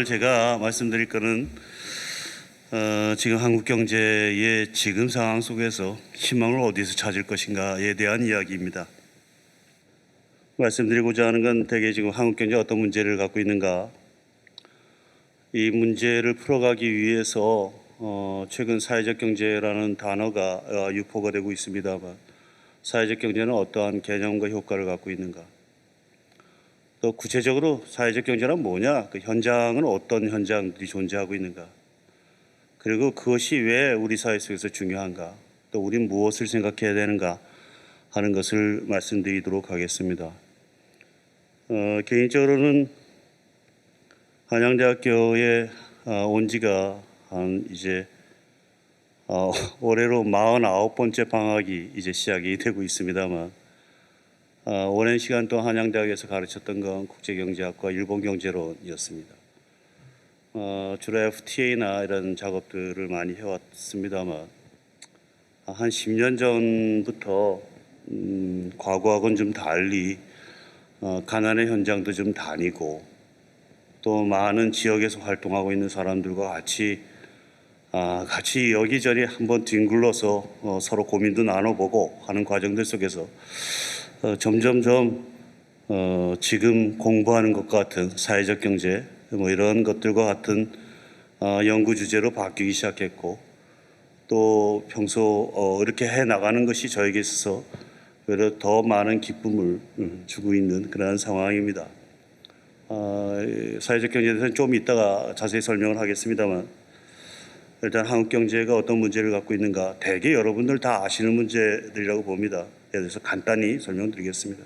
오늘 제가 말씀드릴 거는 지금 한국 경제의 지금 상황 속에서 희망을 어디서 찾을 것인가에 대한 이야기입니다. 말씀드리고자 하는 건 대개 지금 한국 경제가 어떤 문제를 갖고 있는가, 이 문제를 풀어가기 위해서 최근 사회적 경제라는 단어가 유포가 되고 있습니다만, 사회적 경제는 어떠한 개념과 효과를 갖고 있는가, 또 구체적으로 사회적 경제란 뭐냐, 그 현장은 어떤 현장들이 존재하고 있는가, 그리고 그것이 왜 우리 사회 속에서 중요한가, 또 우린 무엇을 생각해야 되는가 하는 것을 말씀드리도록 하겠습니다. 개인적으로는 한양대학교에 온 지가 한 이제 올해로 49번째 방학이 이제 시작이 되고 있습니다만, 오랜 시간 동안 한양대학에서 가르쳤던 건 국제경제학과 일본경제론이었습니다. 주로 FTA나 이런 작업들을 많이 해왔습니다만, 한 10년 전부터 과거하고는 좀 달리 가난의 현장도 좀 다니고, 또 많은 지역에서 활동하고 있는 사람들과 같이 여기저기 한번 뒹굴러서 서로 고민도 나눠보고 하는 과정들 속에서 점점점 지금 공부하는 것 같은 사회적 경제 이런 것들과 같은 연구 주제로 바뀌기 시작했고, 또 평소 이렇게 해 나가는 것이 저에게 있어서 오히려 더 많은 기쁨을 주고 있는 그런 상황입니다. 사회적 경제에 대해서는 좀 이따가 자세히 설명을 하겠습니다만, 일단 한국 경제가 어떤 문제를 갖고 있는가, 대개 여러분들 다 아시는 문제들이라고 봅니다. 예를 들어서 간단히 설명드리겠습니다.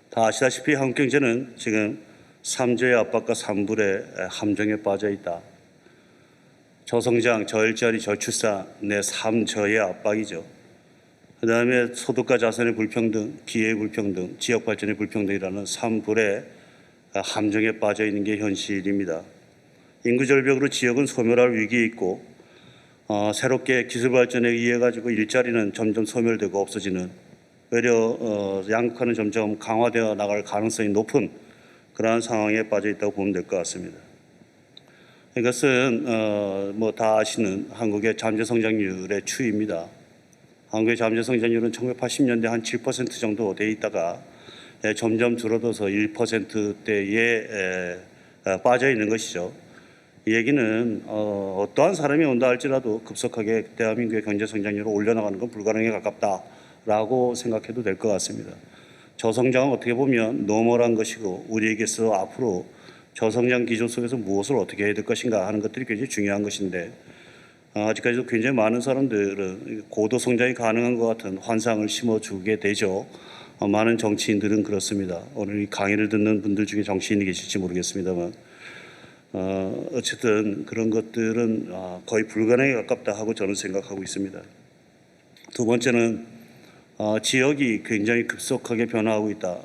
다 아시다시피 한국 경제는 지금 3저의 압박과 3불의 함정에 빠져 있다. 저성장, 저일자리, 저출산, 내 3저의 압박이죠. 그 다음에 소득과 자산의 불평등, 기회의 불평등, 지역 발전의 불평등이라는 3불의 함정에 빠져 있는 게 현실입니다. 인구 절벽으로 지역은 소멸할 위기에 있고, 새롭게 기술 발전에 의해 가지고 일자리는 점점 소멸되고 없어지는, 오히려 양극화는 점점 강화되어 나갈 가능성이 높은 그러한 상황에 빠져 있다고 보면 될 것 같습니다. 이것은 다 아시는 한국의 잠재 성장률의 추이입니다. 한국의 잠재 성장률은 1980년대 한 7% 정도 돼 있다가 점점 줄어들어서 1%대에 빠져 있는 것이죠. 이 얘기는 어떠한 사람이 온다 할지라도 급속하게 대한민국의 경제 성장률을 올려나가는 건 불가능에 가깝다라고 생각해도 될 것 같습니다. 저성장은 어떻게 보면 노멀한 것이고, 우리에게서 앞으로 저성장 기조 속에서 무엇을 어떻게 해야 될 것인가 하는 것들이 굉장히 중요한 것인데, 아직까지도 굉장히 많은 사람들은 고도 성장이 가능한 것 같은 환상을 심어주게 되죠. 많은 정치인들은 그렇습니다. 오늘 이 강의를 듣는 분들 중에 정치인이 계실지 모르겠습니다만, 어쨌든 그런 것들은 거의 불가능에 가깝다 하고 저는 생각하고 있습니다. 두 번째는 지역이 굉장히 급속하게 변화하고 있다.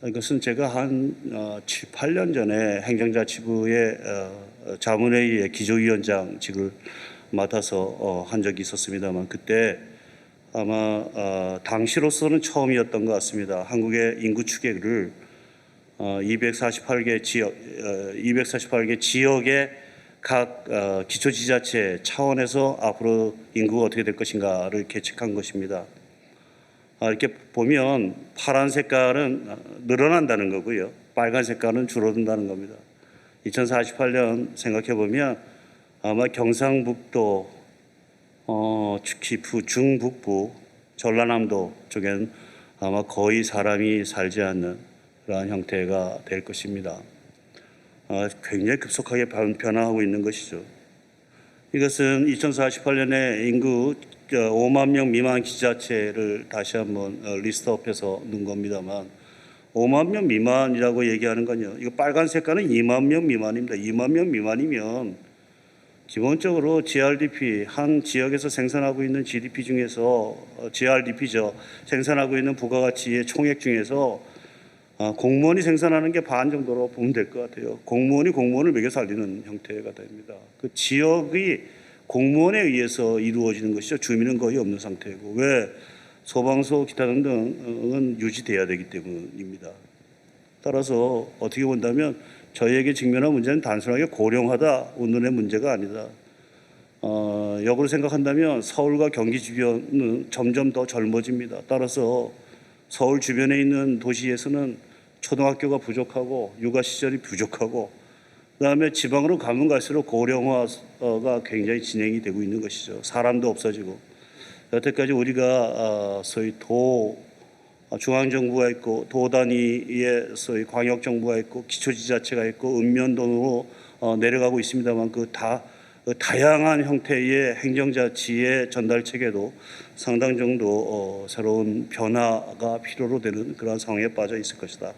이것은 제가 한 7, 8년 전에 행정자치부의 자문회의의 기조위원장직을 맡아서 한 적이 있었습니다만, 그때 아마 당시로서는 처음이었던 것 같습니다. 한국의 인구 추계를 248개 지역의 각 기초지자체 차원에서 앞으로 인구가 어떻게 될 것인가를 계측한 것입니다. 이렇게 보면 파란 색깔은 늘어난다는 거고요, 빨간 색깔은 줄어든다는 겁니다. 2048년 생각해 보면 아마 경상북도, 특히 중북부, 전라남도 쪽엔 아마 거의 사람이 살지 않는 그러한 형태가 될 것입니다. 굉장히 급속하게 변화하고 있는 것이죠. 이것은 2048년에 인구 5만 명 미만 기자체를 다시 한번 리스트업해서 넣은 겁니다만, 5만 명 미만이라고 얘기하는 건요, 이거 빨간 색깔은 2만 명 미만입니다. 2만 명 미만이면 기본적으로 GRDP, 한 지역에서 생산하고 있는 GDP 중에서 GRDP죠. 생산하고 있는 부가가치의 총액 중에서 공무원이 생산하는 게 반 정도로 보면 될 것 같아요. 공무원이 공무원을 먹여 살리는 형태가 됩니다. 그 지역이 공무원에 의해서 이루어지는 것이죠. 주민은 거의 없는 상태고, 왜 소방서 기타 등등은 유지돼야 되기 때문입니다. 따라서 어떻게 본다면 저희에게 직면한 문제는 단순하게 고령화다, 오늘의 문제가 아니다. 역으로 생각한다면 서울과 경기 주변은 점점 더 젊어집니다. 따라서 서울 주변에 있는 도시에서는 초등학교가 부족하고 육아 시설이 부족하고 그다음에 지방으로 가면 갈수록 고령화가 굉장히 진행이 되고 있는 것이죠. 사람도 없어지고 여태까지 우리가 소위 중앙정부가 있고 도 단위의 소위 광역정부가 있고 기초지자체가 있고 읍면동으로 내려가고 있습니다만 다양한 형태의 행정자치의 전달 체계도 상당 정도 새로운 변화가 필요로 되는 그런 상황에 빠져 있을 것이다.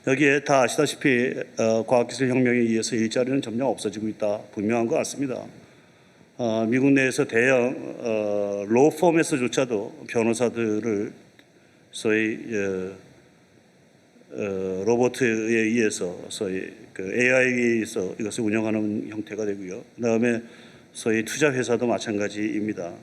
여기에 다 아시다시피 과학기술혁명에 의해서 일자리는 점점 없어지고 있다. 분명한 것 같습니다. 미국 내에서 대형 로펌에서조차도 변호사들을 소위 로봇에 의해서 소위 AI에서 이것을 운영하는 형태가 되고요. 그다음에 소위 투자 회사도 마찬가지입니다.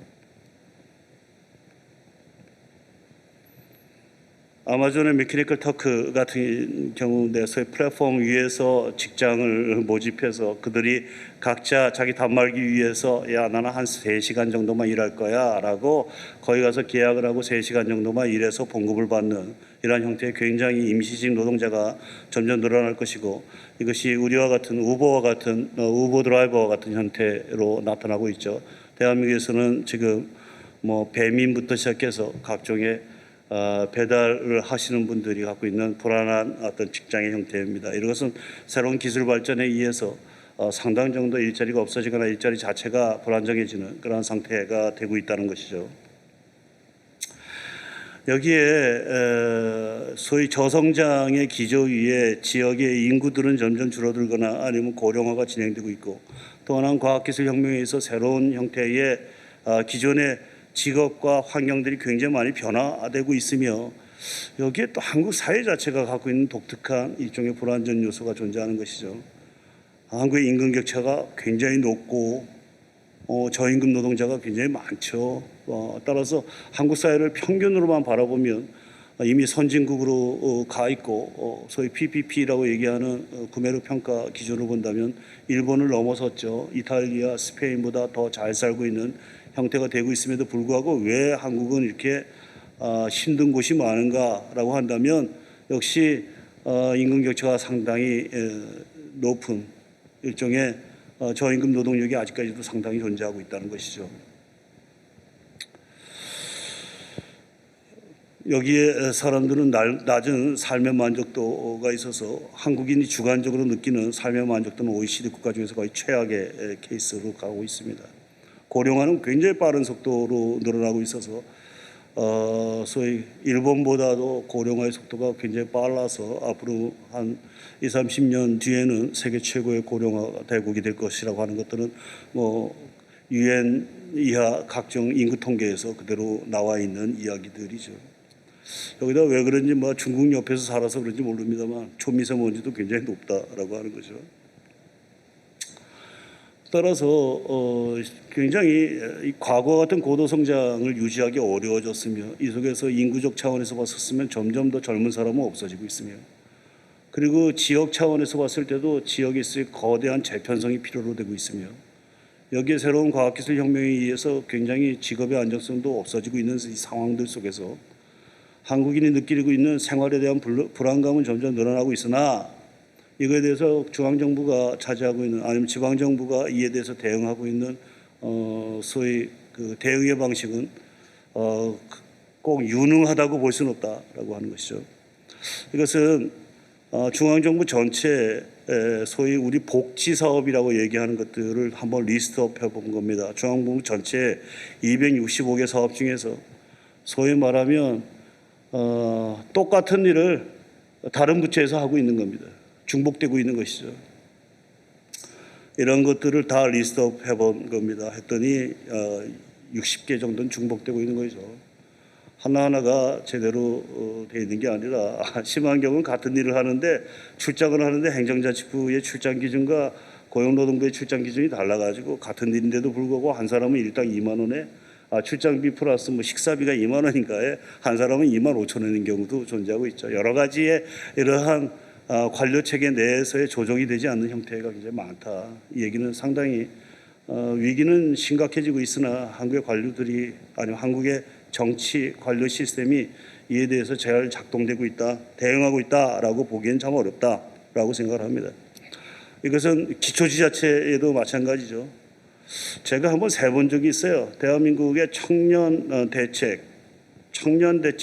아마존의 미케니컬 터크 같은 경우 내에서의 플랫폼 위에서 직장을 모집해서 그들이 각자 자기 단말기 위해서 야 나는 한 3시간 정도만 일할 거야 라고 거기 가서 계약을 하고 3시간 정도만 일해서 봉급을 받는 이러한 형태의 굉장히 임시직 노동자가 점점 늘어날 것이고 이것이 우리와 같은 우버와 같은 우버 드라이버와 같은 형태로 나타나고 있죠. 대한민국에서는 지금 배민부터 시작해서 각종의 배달을 하시는 분들이 갖고 있는 불안한 어떤 직장의 형태입니다. 이것은 새로운 기술 발전에 의해서 상당 정도 일자리가 없어지거나 일자리 자체가 불안정해지는 그런 상태가 되고 있다는 것이죠. 여기에 소위 저성장의 기조 위에 지역의 인구들은 점점 줄어들거나 아니면 고령화가 진행되고 있고 또 하나는 과학기술혁명에 의해서 새로운 형태의 기존의 직업과 환경들이 굉장히 많이 변화되고 있으며 여기에 또 한국 사회 자체가 갖고 있는 독특한 일종의 불안전 요소가 존재하는 것이죠. 한국의 임금 격차가 굉장히 높고 저임금 노동자가 굉장히 많죠. 따라서 한국 사회를 평균으로만 바라보면 이미 선진국으로 가 있고 소위 PPP라고 얘기하는 구매력 평가 기준으로 본다면 일본을 넘어섰죠. 이탈리아, 스페인보다 더 잘 살고 있는 형태가 되고 있음에도 불구하고 왜 한국은 이렇게 힘든 곳이 많은가라고 한다면 역시 임금 격차가 상당히 높은 일종의 저임금 노동력이 아직까지도 상당히 존재하고 있다는 것이죠. 여기에 사람들은 낮은 삶의 만족도가 있어서 한국인이 주관적으로 느끼는 삶의 만족도는 OECD 국가 중에서 거의 최악의 케이스로 가고 있습니다. 고령화는 굉장히 빠른 속도로 늘어나고 있어서 소위 일본보다도 고령화의 속도가 굉장히 빨라서 앞으로 한 20, 30년 뒤에는 세계 최고의 고령화 대국이 될 것이라고 하는 것들은 유엔 이하 각종 인구 통계에서 그대로 나와 있는 이야기들이죠. 여기다 왜 그런지 중국 옆에서 살아서 그런지 모릅니다만 초미세먼지도 굉장히 높다라고 하는 거죠. 따라서 굉장히 과거와 같은 고도 성장을 유지하기 어려워졌으며 이 속에서 인구적 차원에서 봤었으면 점점 더 젊은 사람은 없어지고 있으며 그리고 지역 차원에서 봤을 때도 지역에 있을 거대한 재편성이 필요로 되고 있으며 여기에 새로운 과학기술 혁명에 의해서 굉장히 직업의 안정성도 없어지고 있는 이 상황들 속에서 한국인이 느끼고 있는 생활에 대한 불안감은 점점 늘어나고 있으나 이거에 대해서 중앙정부가 차지하고 있는 아니면 지방정부가 이에 대해서 대응하고 있는 소위 대응의 방식은 꼭 유능하다고 볼 수는 없다라고 하는 것이죠. 이것은 중앙정부 전체 소위 우리 복지사업이라고 얘기하는 것들을 한번 리스트업 해본 겁니다. 중앙정부 전체 265개 사업 중에서 소위 말하면 똑같은 일을 다른 부처에서 하고 있는 겁니다. 중복되고 있는 것이죠. 이런 것들을 다 리스트업 해본 겁니다. 했더니 60개 정도는 중복되고 있는 거죠. 하나하나가 제대로 되어 있는 게 아니라 심한 경우는 같은 일을 하는데 출장을 하는데 행정자치부의 출장 기준과 고용노동부의 출장 기준이 달라가지고 같은 일인데도 불구하고 한 사람은 일당 2만 원에 출장비 플러스 식사비가 2만 원인가에 한 사람은 2만 5천 원인 경우도 존재하고 있죠. 여러 가지의 이러한 관료 체계 내에서의 조정이 되지 않는 형태가 굉장히 많다. 이 얘기는 상당히 위기는 심각해지고 있으나 한국의 관료들이 아니면 한국의 정치 관료 시스템이 이에 대해서 잘 작동되고 있다, 대응하고 있다라고 보기엔 참 어렵다라고 생각을 합니다. 이것은 기초지자체에도 마찬가지죠. 제가 한번 세본 적이 있어요. 대한민국의 청년 대책,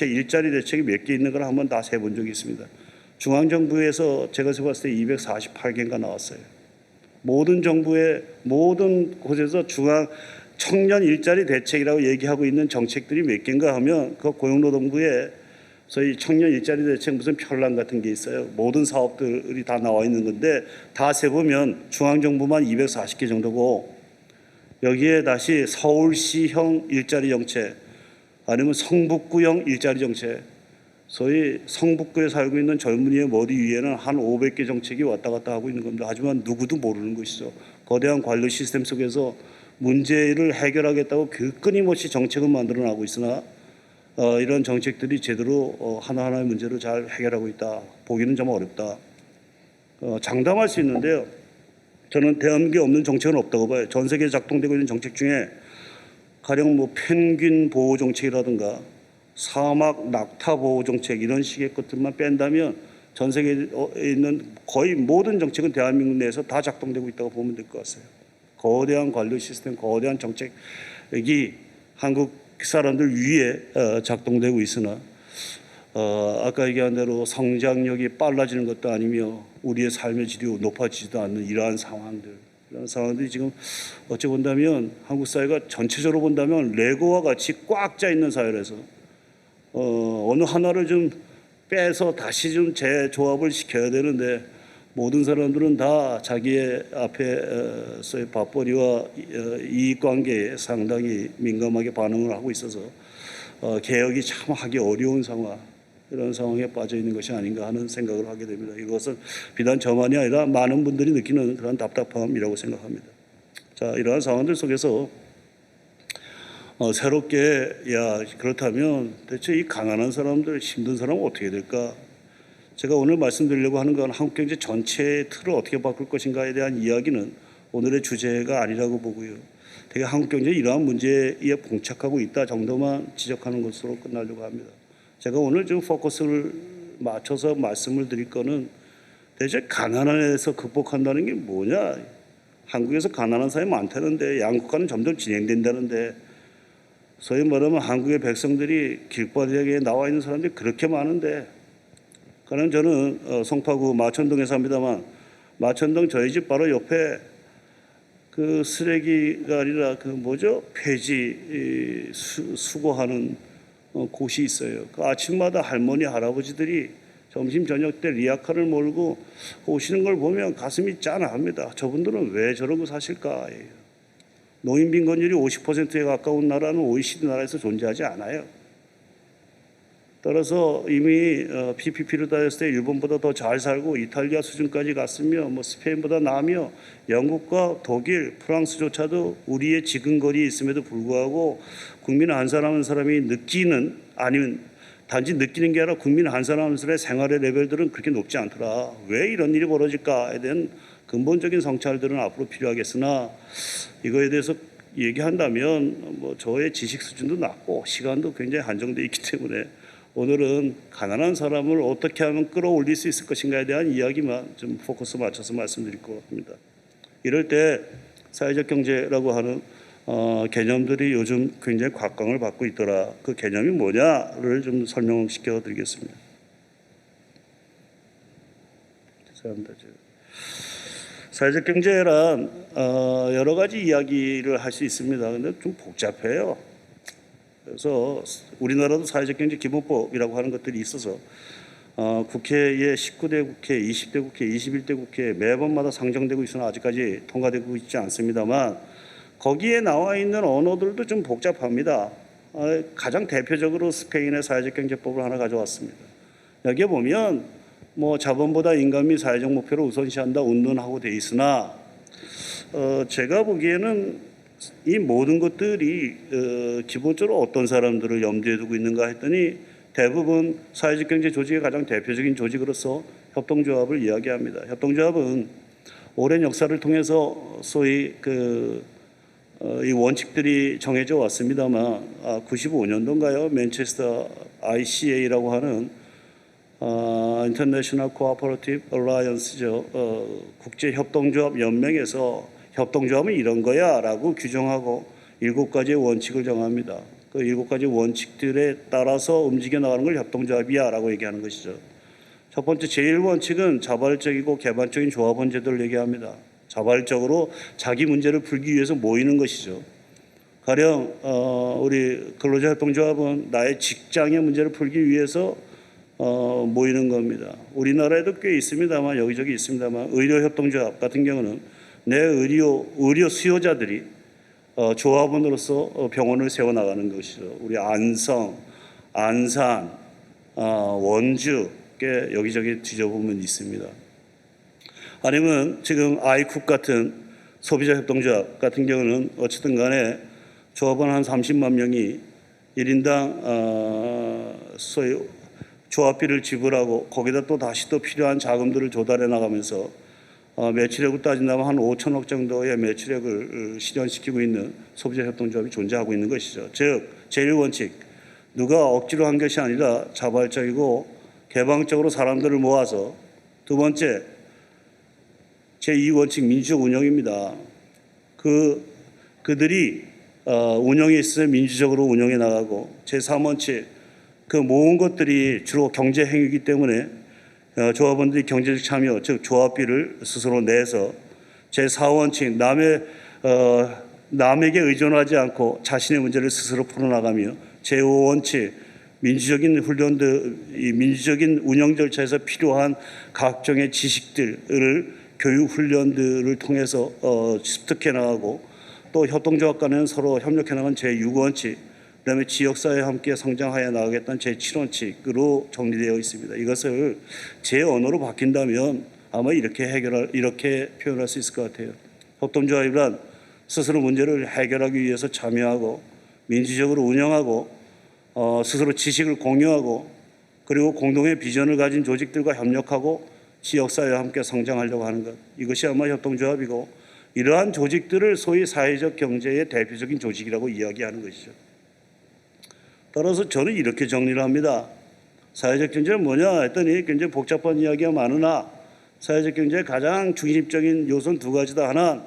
일자리 대책이 몇 개 있는 걸 한번 다 세본 적이 있습니다. 중앙정부에서 제가 세봤을 때 248개인가 나왔어요. 모든 정부의 모든 곳에서 청년 일자리 대책이라고 얘기하고 있는 정책들이 몇 개인가 하면 그 고용노동부에 소위 청년 일자리 대책 무슨 편란 같은 게 있어요. 모든 사업들이 다 나와 있는 건데 다 세보면 중앙정부만 240개 정도고 여기에 다시 서울시형 일자리 정책 아니면 성북구형 일자리 정책 소위 성북구에 살고 있는 젊은이의 머리 위에는 한 500개 정책이 왔다 갔다 하고 있는 겁니다. 하지만 누구도 모르는 것이죠. 거대한 관료 시스템 속에서 문제를 해결하겠다고 끊임없이 정책을 만들어 나가고 있으나 이런 정책들이 제대로 하나하나의 문제를 잘 해결하고 있다. 보기는 좀 어렵다. 장담할 수 있는데요. 저는 대한민국에 없는 정책은 없다고 봐요. 전 세계에 작동되고 있는 정책 중에 가령 뭐 펭귄 보호 정책이라든가 사막 낙타 보호 정책 이런 식의 것들만 뺀다면 전 세계에 있는 거의 모든 정책은 대한민국 내에서 다 작동되고 있다고 보면 될 것 같아요. 거대한 관료 시스템, 거대한 정책이 한국 사람들 위에 작동되고 있으나 아까 얘기한 대로 성장력이 빨라지는 것도 아니며 우리의 삶의 질이 높아지지도 않는 이러한 상황들이 지금 어찌 본다면 한국 사회가 전체적으로 본다면 레고와 같이 꽉 짜 있는 사회라서 어느 하나를 좀 빼서 다시 좀 재조합을 시켜야 되는데 모든 사람들은 다 자기의 앞에서의 밥벌이와 이익관계에 상당히 민감하게 반응을 하고 있어서 개혁이 참 하기 어려운 상황, 이런 상황에 빠져 있는 것이 아닌가 하는 생각을 하게 됩니다. 이것은 비단 저만이 아니라 많은 분들이 느끼는 그런 답답함이라고 생각합니다. 자, 이러한 상황들 속에서 새롭게 그렇다면 대체 이 가난한 사람들, 힘든 사람은 어떻게 될까? 제가 오늘 말씀드리려고 하는 건 한국 경제 전체의 틀을 어떻게 바꿀 것인가에 대한 이야기는 오늘의 주제가 아니라고 보고요. 되게 한국 경제 이러한 문제에 봉착하고 있다 정도만 지적하는 것으로 끝나려고 합니다. 제가 오늘 좀 포커스를 맞춰서 말씀을 드릴 거는 대체 가난에서 극복한다는 게 뭐냐? 한국에서 가난한 사람이 많다는데 양극화는 점점 진행된다는데 소위 말하면 한국의 백성들이 길바닥에 나와 있는 사람들이 그렇게 많은데 그럼 저는 송파구 마천동에 삽니다만 마천동 저희 집 바로 옆에 그 쓰레기가 아니라 그 폐지 수거하는 곳이 있어요. 그 아침마다 할머니 할아버지들이 점심 저녁 때 리아카를 몰고 오시는 걸 보면 가슴이 짠합니다. 저분들은 왜 저러고 사실까? 노인 빈곤율이 50%에 가까운 나라는 OECD 나라에서 존재하지 않아요. 따라서 이미 PPP를 따졌을 때 일본보다 더 잘 살고 이탈리아 수준까지 갔으며 스페인보다 나으며 영국과 독일, 프랑스조차도 우리의 지근거리에 있음에도 불구하고 국민 한 사람 한 사람이 느끼는 아니면 단지 느끼는 게 아니라 국민 한 사람 한 사람의 생활의 레벨들은 그렇게 높지 않더라. 왜 이런 일이 벌어질까에 대한 근본적인 성찰들은 앞으로 필요하겠으나 이거에 대해서 얘기한다면 저의 지식 수준도 낮고 시간도 굉장히 한정되어 있기 때문에 오늘은 가난한 사람을 어떻게 하면 끌어올릴 수 있을 것인가에 대한 이야기만 좀 포커스 맞춰서 말씀드릴 것 같습니다. 이럴 때 사회적 경제라고 하는 개념들이 요즘 굉장히 곽광을 받고 있더라. 그 개념이 뭐냐를 좀 설명시켜 드리겠습니다. 죄송합니다. 사회적 경제란 여러 가지 이야기를 할 수 있습니다. 근데 좀 복잡해요. 그래서 우리나라도 사회적 경제 기본법이라고 하는 것들이 있어서 국회에 19대 국회, 20대 국회, 21대 국회 매번마다 상정되고 있으나 아직까지 통과되고 있지 않습니다만 거기에 나와 있는 언어들도 좀 복잡합니다. 가장 대표적으로 스페인의 사회적 경제법을 하나 가져왔습니다. 여기에 보면 자본보다 인간 및 사회적 목표를 우선시한다 운운하고 돼 있으나 제가 보기에는 이 모든 것들이 기본적으로 어떤 사람들을 염두에 두고 있는가 했더니 대부분 사회적 경제 조직의 가장 대표적인 조직으로서 협동조합을 이야기합니다. 협동조합은 오랜 역사를 통해서 소위 이 원칙들이 정해져 왔습니다만 95년도인가요? 맨체스터 ICA라고 하는 International Cooperative Alliance죠. 국제 협동조합 연맹에서 협동조합은 이런 거야라고 규정하고 7가지의 원칙을 정합니다. 그 7가지 원칙들에 따라서 움직여 나가는 걸 협동조합이야라고 얘기하는 것이죠. 첫 번째 제1원칙은 자발적이고 개방적인 조합원 제도를 얘기합니다. 자발적으로 자기 문제를 풀기 위해서 모이는 것이죠. 가령 우리 근로자 협동조합은 나의 직장의 문제를 풀기 위해서 모이는 겁니다. 우리나라에도 꽤 있습니다만 여기저기 있습니다만 의료협동조합 같은 경우는 내 의료 수요자들이 조합원으로서 병원을 세워나가는 것이죠. 우리 안성, 안산, 원주 꽤 여기저기 뒤져보면 있습니다. 아니면 지금 아이쿱 같은 소비자 협동조합 같은 경우는 어쨌든 간에 조합원 한 30만 명이 1인당 소위 조합비를 지불하고 거기다 또 다시 또 필요한 자금들을 조달해 나가면서 매출액을 따진다면 한 5천억 정도의 매출액을 실현시키고 있는 소비자 협동조합이 존재하고 있는 것이죠. 즉 제1원칙 누가 억지로 한 것이 아니라 자발적이고 개방적으로 사람들을 모아서 두 번째 제2원칙 민주적 운영입니다. 그들이 운영에 있어서 민주적으로 운영해 나가고 제3원칙 그 모은 것들이 주로 경제 행위이기 때문에 조합원들이 경제적 참여 즉 조합비를 스스로 내서 제4원칙 남에게 의존하지 않고 자신의 문제를 스스로 풀어나가며 제5원칙 민주적인 훈련들, 이 민주적인 운영 절차에서 필요한 각종의 지식들을 교육 훈련들을 통해서 습득해 나가고 또 협동조합 간에는 서로 협력해 나가는 제6원칙, 그다음에 지역사회에 함께 성장하여 나가겠다는 제7원칙으로 정리되어 있습니다. 이것을 제 언어로 바뀐다면 아마 이렇게 표현할 수 있을 것 같아요. 협동조합이란 스스로 문제를 해결하기 위해서 참여하고 민주적으로 운영하고 스스로 지식을 공유하고 그리고 공동의 비전을 가진 조직들과 협력하고 지역사회와 함께 성장하려고 하는 것. 이것이 아마 협동조합이고 이러한 조직들을 소위 사회적 경제의 대표적인 조직이라고 이야기하는 것이죠. 따라서 저는 이렇게 정리를 합니다. 사회적 경제는 뭐냐 했더니 굉장히 복잡한 이야기가 많으나 사회적 경제의 가장 중심적인 요소는 두 가지다. 하나는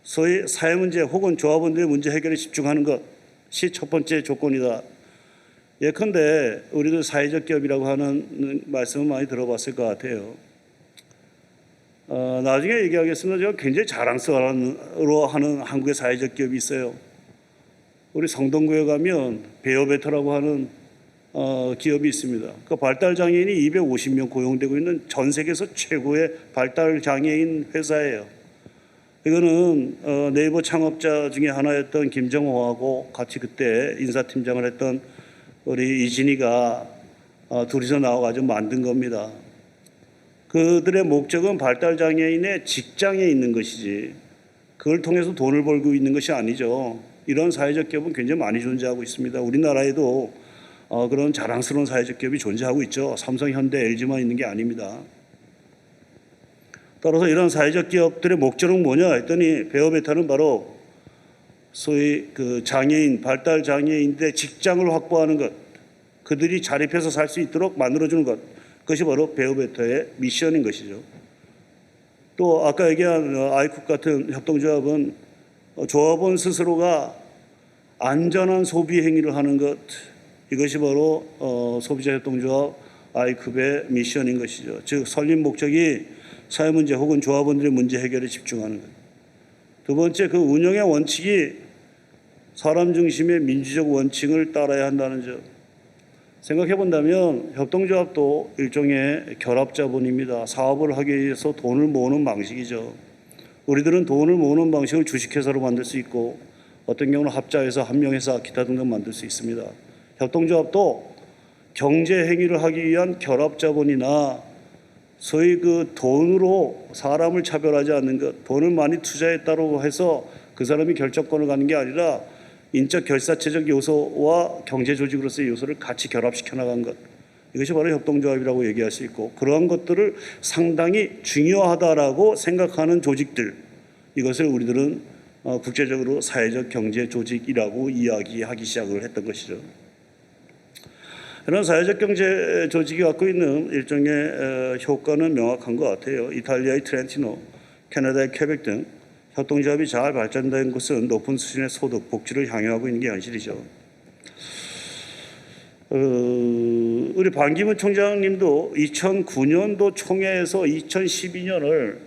소위 사회 문제 혹은 조합원들의 문제 해결에 집중하는 것이 첫 번째 조건이다. 예컨대 우리도 사회적 기업이라고 하는 말씀을 많이 들어봤을 것 같아요. 나중에 얘기하겠습니다. 제가 굉장히 자랑스러워 하는 한국의 사회적 기업이 있어요. 우리 성동구에 가면 베어베터라고 하는 기업이 있습니다. 그 발달 장애인이 250명 고용되고 있는 전 세계에서 최고의 발달 장애인 회사예요. 이거는 네이버 창업자 중에 하나였던 김정호하고 같이 그때 인사팀장을 했던 우리 이진희가 둘이서 나와가지고 만든 겁니다. 그들의 목적은 발달 장애인의 직장에 있는 것이지 그걸 통해서 돈을 벌고 있는 것이 아니죠. 이런 사회적 기업은 굉장히 많이 존재하고 있습니다. 우리나라에도 그런 자랑스러운 사회적 기업이 존재하고 있죠. 삼성, 현대, LG만 있는 게 아닙니다. 따라서 이런 사회적 기업들의 목적은 뭐냐 했더니 베어베타는 바로 소위 그 장애인, 발달 장애인들의 직장을 확보하는 것, 그들이 자립해서 살 수 있도록 만들어주는 것, 그것이 바로 베어베타의 미션인 것이죠. 또 아까 얘기한 아이쿱 같은 협동조합은 조합원 스스로가 안전한 소비 행위를 하는 것, 이것이 바로 소비자 협동조합 아이쿱의 미션인 것이죠. 즉 설립 목적이 사회 문제 혹은 조합원들의 문제 해결에 집중하는 것. 두 번째, 그 운영의 원칙이 사람 중심의 민주적 원칙을 따라야 한다는 점. 생각해 본다면 협동조합도 일종의 결합자본입니다. 사업을 하기 위해서 돈을 모으는 방식이죠. 우리들은 돈을 모으는 방식을 주식회사로 만들 수 있고 어떤 경우는 합자회사, 한명회사, 기타 등등 만들 수 있습니다. 협동조합도 경제 행위를 하기 위한 결합자본이나 소위 그 돈으로 사람을 차별하지 않는 것, 돈을 많이 투자했다고 해서 그 사람이 결정권을 갖는 게 아니라 인적 결사체적 요소와 경제 조직으로서의 요소를 같이 결합시켜 나간 것, 이것이 바로 협동조합이라고 얘기할 수 있고, 그러한 것들을 상당히 중요하다라고 생각하는 조직들, 이것을 우리들은 국제적으로 사회적 경제 조직이라고 이야기하기 시작을 했던 것이죠. 이런 사회적 경제 조직이 갖고 있는 일종의 효과는 명확한 것 같아요. 이탈리아의 트렌티노, 캐나다의 퀘벡 등 협동조합이 잘 발전된 곳은 높은 수준의 소득, 복지를 향유하고 있는 게 현실이죠. 우리 반기문 총장님도 2009년도 총회에서 2012년을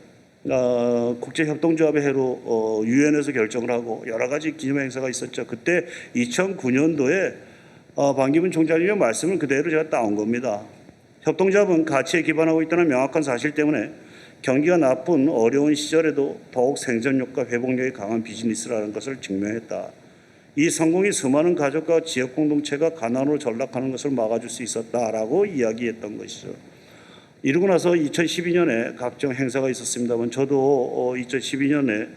국제협동조합의 해로 유엔에서 결정을 하고 여러 가지 기념 행사가 있었죠. 그때 2009년도에 반기문 총장님의 말씀을 그대로 제가 따온 겁니다. 협동조합은 가치에 기반하고 있다는 명확한 사실 때문에 경기가 나쁜 어려운 시절에도 더욱 생존력과 회복력이 강한 비즈니스라는 것을 증명했다. 이 성공이 수많은 가족과 지역 공동체가 가난으로 전락하는 것을 막아줄 수 있었다라고 이야기했던 것이죠. 이러고 나서 2012년에 각종 행사가 있었습니다만 저도 2012년에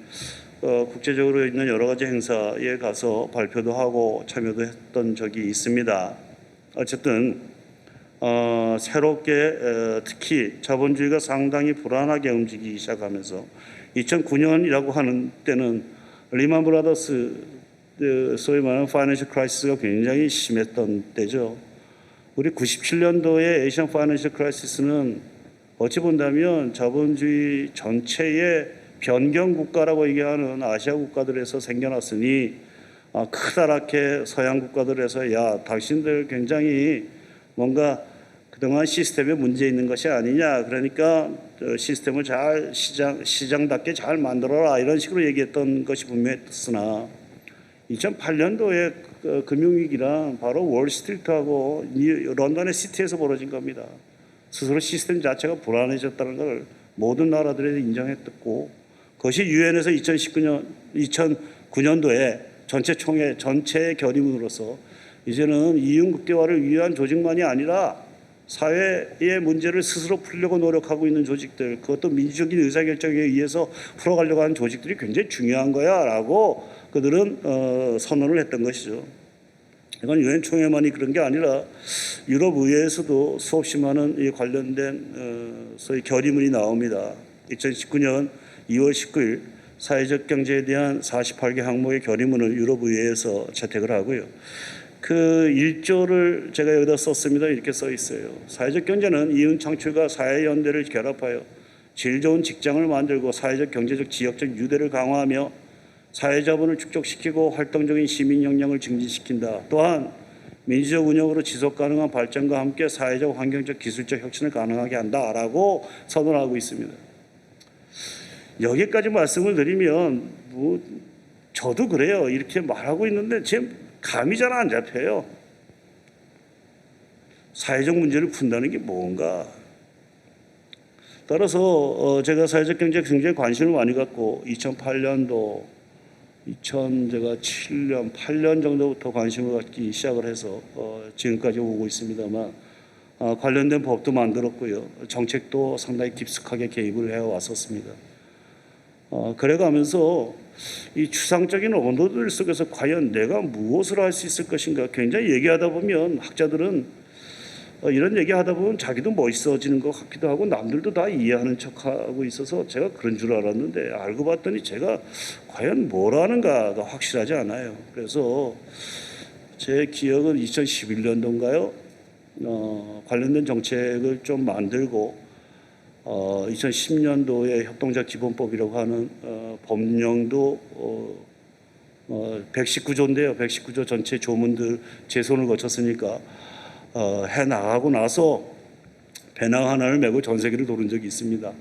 국제적으로 있는 여러 가지 행사에 가서 발표도 하고 참여도 했던 적이 있습니다. 어쨌든 새롭게 특히 자본주의가 상당히 불안하게 움직이기 시작하면서 2009년이라고 하는 때는 리만 브라더스 소위 말하는 파이낸셜 크라이시스가 굉장히 심했던 때죠. 우리 97년도의 에이시안 파이낸셜 크라이시스는 어찌 본다면 자본주의 전체의 변경 국가라고 얘기하는 아시아 국가들에서 생겨났으니 크다랗게 서양 국가들에서 야 당신들 굉장히 뭔가 그동안 시스템에 문제 있는 것이 아니냐, 그러니까 시스템을 잘 시장답게 잘 만들어라, 이런 식으로 얘기했던 것이 분명했으나 2008년도에 금융위기랑 바로 월스트리트하고 런던의 시티에서 벌어진 겁니다. 스스로 시스템 자체가 불안해졌다는 걸 모든 나라들이 인정했고, 그것이 유엔에서 2009년도에 전체 총회 전체의 결의문으로서 이제는 이윤 극대화를 위한 조직만이 아니라 사회의 문제를 스스로 풀려고 노력하고 있는 조직들, 그것도 민주적인 의사결정에 의해서 풀어가려고 하는 조직들이 굉장히 중요한 거야 라고 그들은 선언을 했던 것이죠. 이건 유엔 총회만이 그런 게 아니라 유럽 의회에서도 수없이 많은 이 관련된 소위 결의문이 나옵니다. 2019년 2월 19일 사회적 경제에 대한 48개 항목의 결의문을 유럽 의회에서 채택을 하고요. 그 1조를 제가 여기다 썼습니다. 이렇게 써 있어요. 사회적 경제는 이윤 창출과 사회 연대를 결합하여 질 좋은 직장을 만들고 사회적, 경제적, 지역적 유대를 강화하며 사회자본을 축적시키고 활동적인 시민 역량을 증진시킨다. 또한 민주적 운영으로 지속 가능한 발전과 함께 사회적, 환경적, 기술적 혁신을 가능하게 한다라고 선언하고 있습니다. 여기까지 말씀을 드리면 저도 그래요. 이렇게 말하고 있는데 제 감이 잘 안 잡혀요. 사회적 문제를 푼다는 게 뭔가. 따라서 제가 사회적 경제에 굉장히 관심을 많이 갖고 2008년도 제가 7년, 8년 정도부터 관심을 갖기 시작을 해서 지금까지 오고 있습니다만 관련된 법도 만들었고요. 정책도 상당히 깊숙하게 개입을 해왔었습니다. 그래가면서 이 추상적인 언어들 속에서 과연 내가 무엇을 할 수 있을 것인가 굉장히 얘기하다 보면 학자들은 이런 얘기하다 보면 자기도 멋있어지는 것 같기도 하고 남들도 다 이해하는 척하고 있어서 제가 그런 줄 알았는데 알고 봤더니 제가 과연 뭘 하는가가 확실하지 않아요. 그래서 제 기억은 2011년도인가요? 관련된 정책을 좀 만들고 2010년도에 협동조합 기본법이라고 하는 법령도 119조인데요. 119조 전체 조문들 제 손을 거쳤으니까 해 나가고 나서 배낭 하나를 메고 전 세계를 도는 적이 있습니다.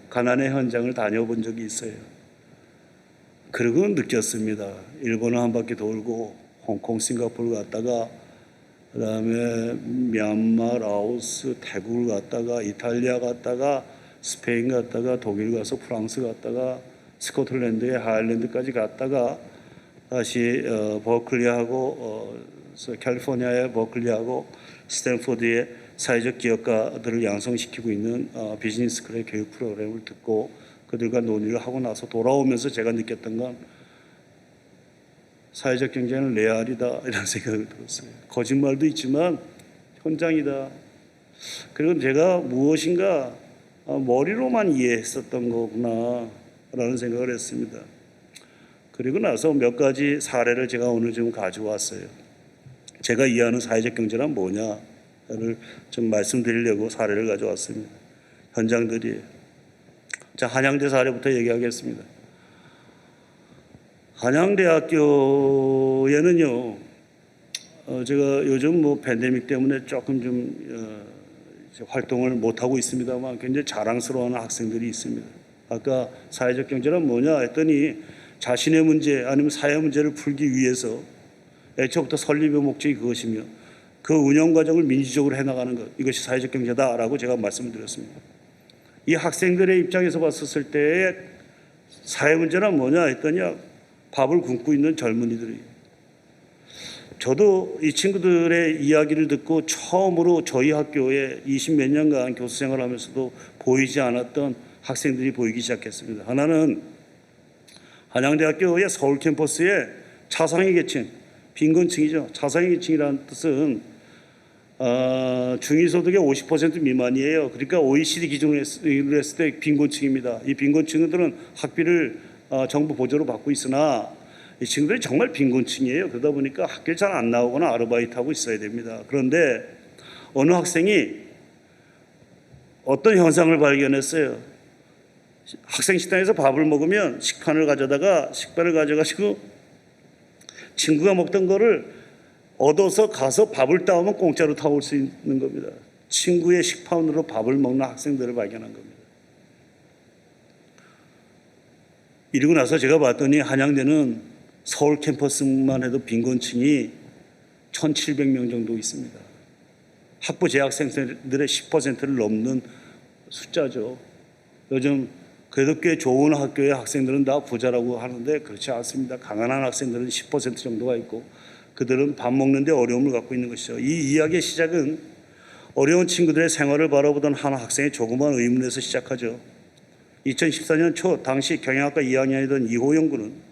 가난의 현장을 다녀본 적이 있어요. 그리고 느꼈습니다. 일본을 한 바퀴 돌고 홍콩, 싱가포르 갔다가 그다음에 미얀마, 라오스, 태국을 갔다가 이탈리아 갔다가 스페인 갔다가 독일 가서 프랑스 갔다가 스코틀랜드의 하일랜드까지 갔다가 다시 버클리하고 캘리포니아의 버클리하고 스탠포드의 사회적 기업가들을 양성시키고 있는 비즈니스 스쿨의 교육 프로그램을 듣고 그들과 논의를 하고 나서 돌아오면서 제가 느꼈던 건 사회적 경제는 레알이다 이런 생각을 들었어요. 거짓말도 있지만 현장이다. 그리고 제가 무엇인가 머리로만 이해했었던 거구나 라는 생각을 했습니다. 그리고 나서 몇 가지 사례를 제가 오늘 좀 가져왔어요. 제가 이해하는 사회적 경제란 뭐냐를 좀 말씀드리려고 사례를 가져왔습니다. 현장들이에요. 자, 한양대 사례부터 얘기하겠습니다. 한양대학교에는요, 제가 요즘 뭐 팬데믹 때문에 조금 좀 활동을 못 하고 있습니다만 굉장히 자랑스러워하는 학생들이 있습니다. 아까 사회적 경제란 뭐냐 했더니 자신의 문제 아니면 사회 문제를 풀기 위해서 애초부터 설립의 목적이 그것이며 그 운영 과정을 민주적으로 해나가는 것, 이것이 사회적 경제다라고 제가 말씀을 드렸습니다. 이 학생들의 입장에서 봤었을 때의 사회 문제란 뭐냐 했더니 밥을 굶고 있는 젊은이들이. 저도 이 친구들의 이야기를 듣고 처음으로 저희 학교에 20몇 년간 교수 생활을 하면서도 보이지 않았던 학생들이 보이기 시작했습니다. 하나는 한양대학교의 서울 캠퍼스에 차상위 계층, 빈곤층이죠. 차상위 계층이라는 뜻은 중위소득의 50% 미만이에요. 그러니까 OECD 기준으로 했을 때 빈곤층입니다. 이 빈곤층들은 학비를 정부 보조로 받고 있으나 이 친구들이 정말 빈곤층이에요. 그러다 보니까 학교에 잘 안 나오거나 아르바이트하고 있어야 됩니다. 그런데 어느 학생이 어떤 현상을 발견했어요. 학생 식당에서 밥을 먹으면 식판을 가져가지고 친구가 먹던 거를 얻어서 가서 밥을 따오면 공짜로 타올 수 있는 겁니다. 친구의 식판으로 밥을 먹는 학생들을 발견한 겁니다. 이러고 나서 제가 봤더니 한양대는 서울 캠퍼스만 해도 빈곤층이 1,700명 정도 있습니다. 학부 재학생들의 10%를 넘는 숫자죠. 요즘 그래도 꽤 좋은 학교의 학생들은 다 부자라고 하는데 그렇지 않습니다. 가난한 학생들은 10% 정도가 있고 그들은 밥 먹는데 어려움을 갖고 있는 것이죠. 이 이야기의 시작은 어려운 친구들의 생활을 바라보던 한 학생의 조그만 의문에서 시작하죠. 2014년 초 당시 경영학과 2학년이던 이호영 군은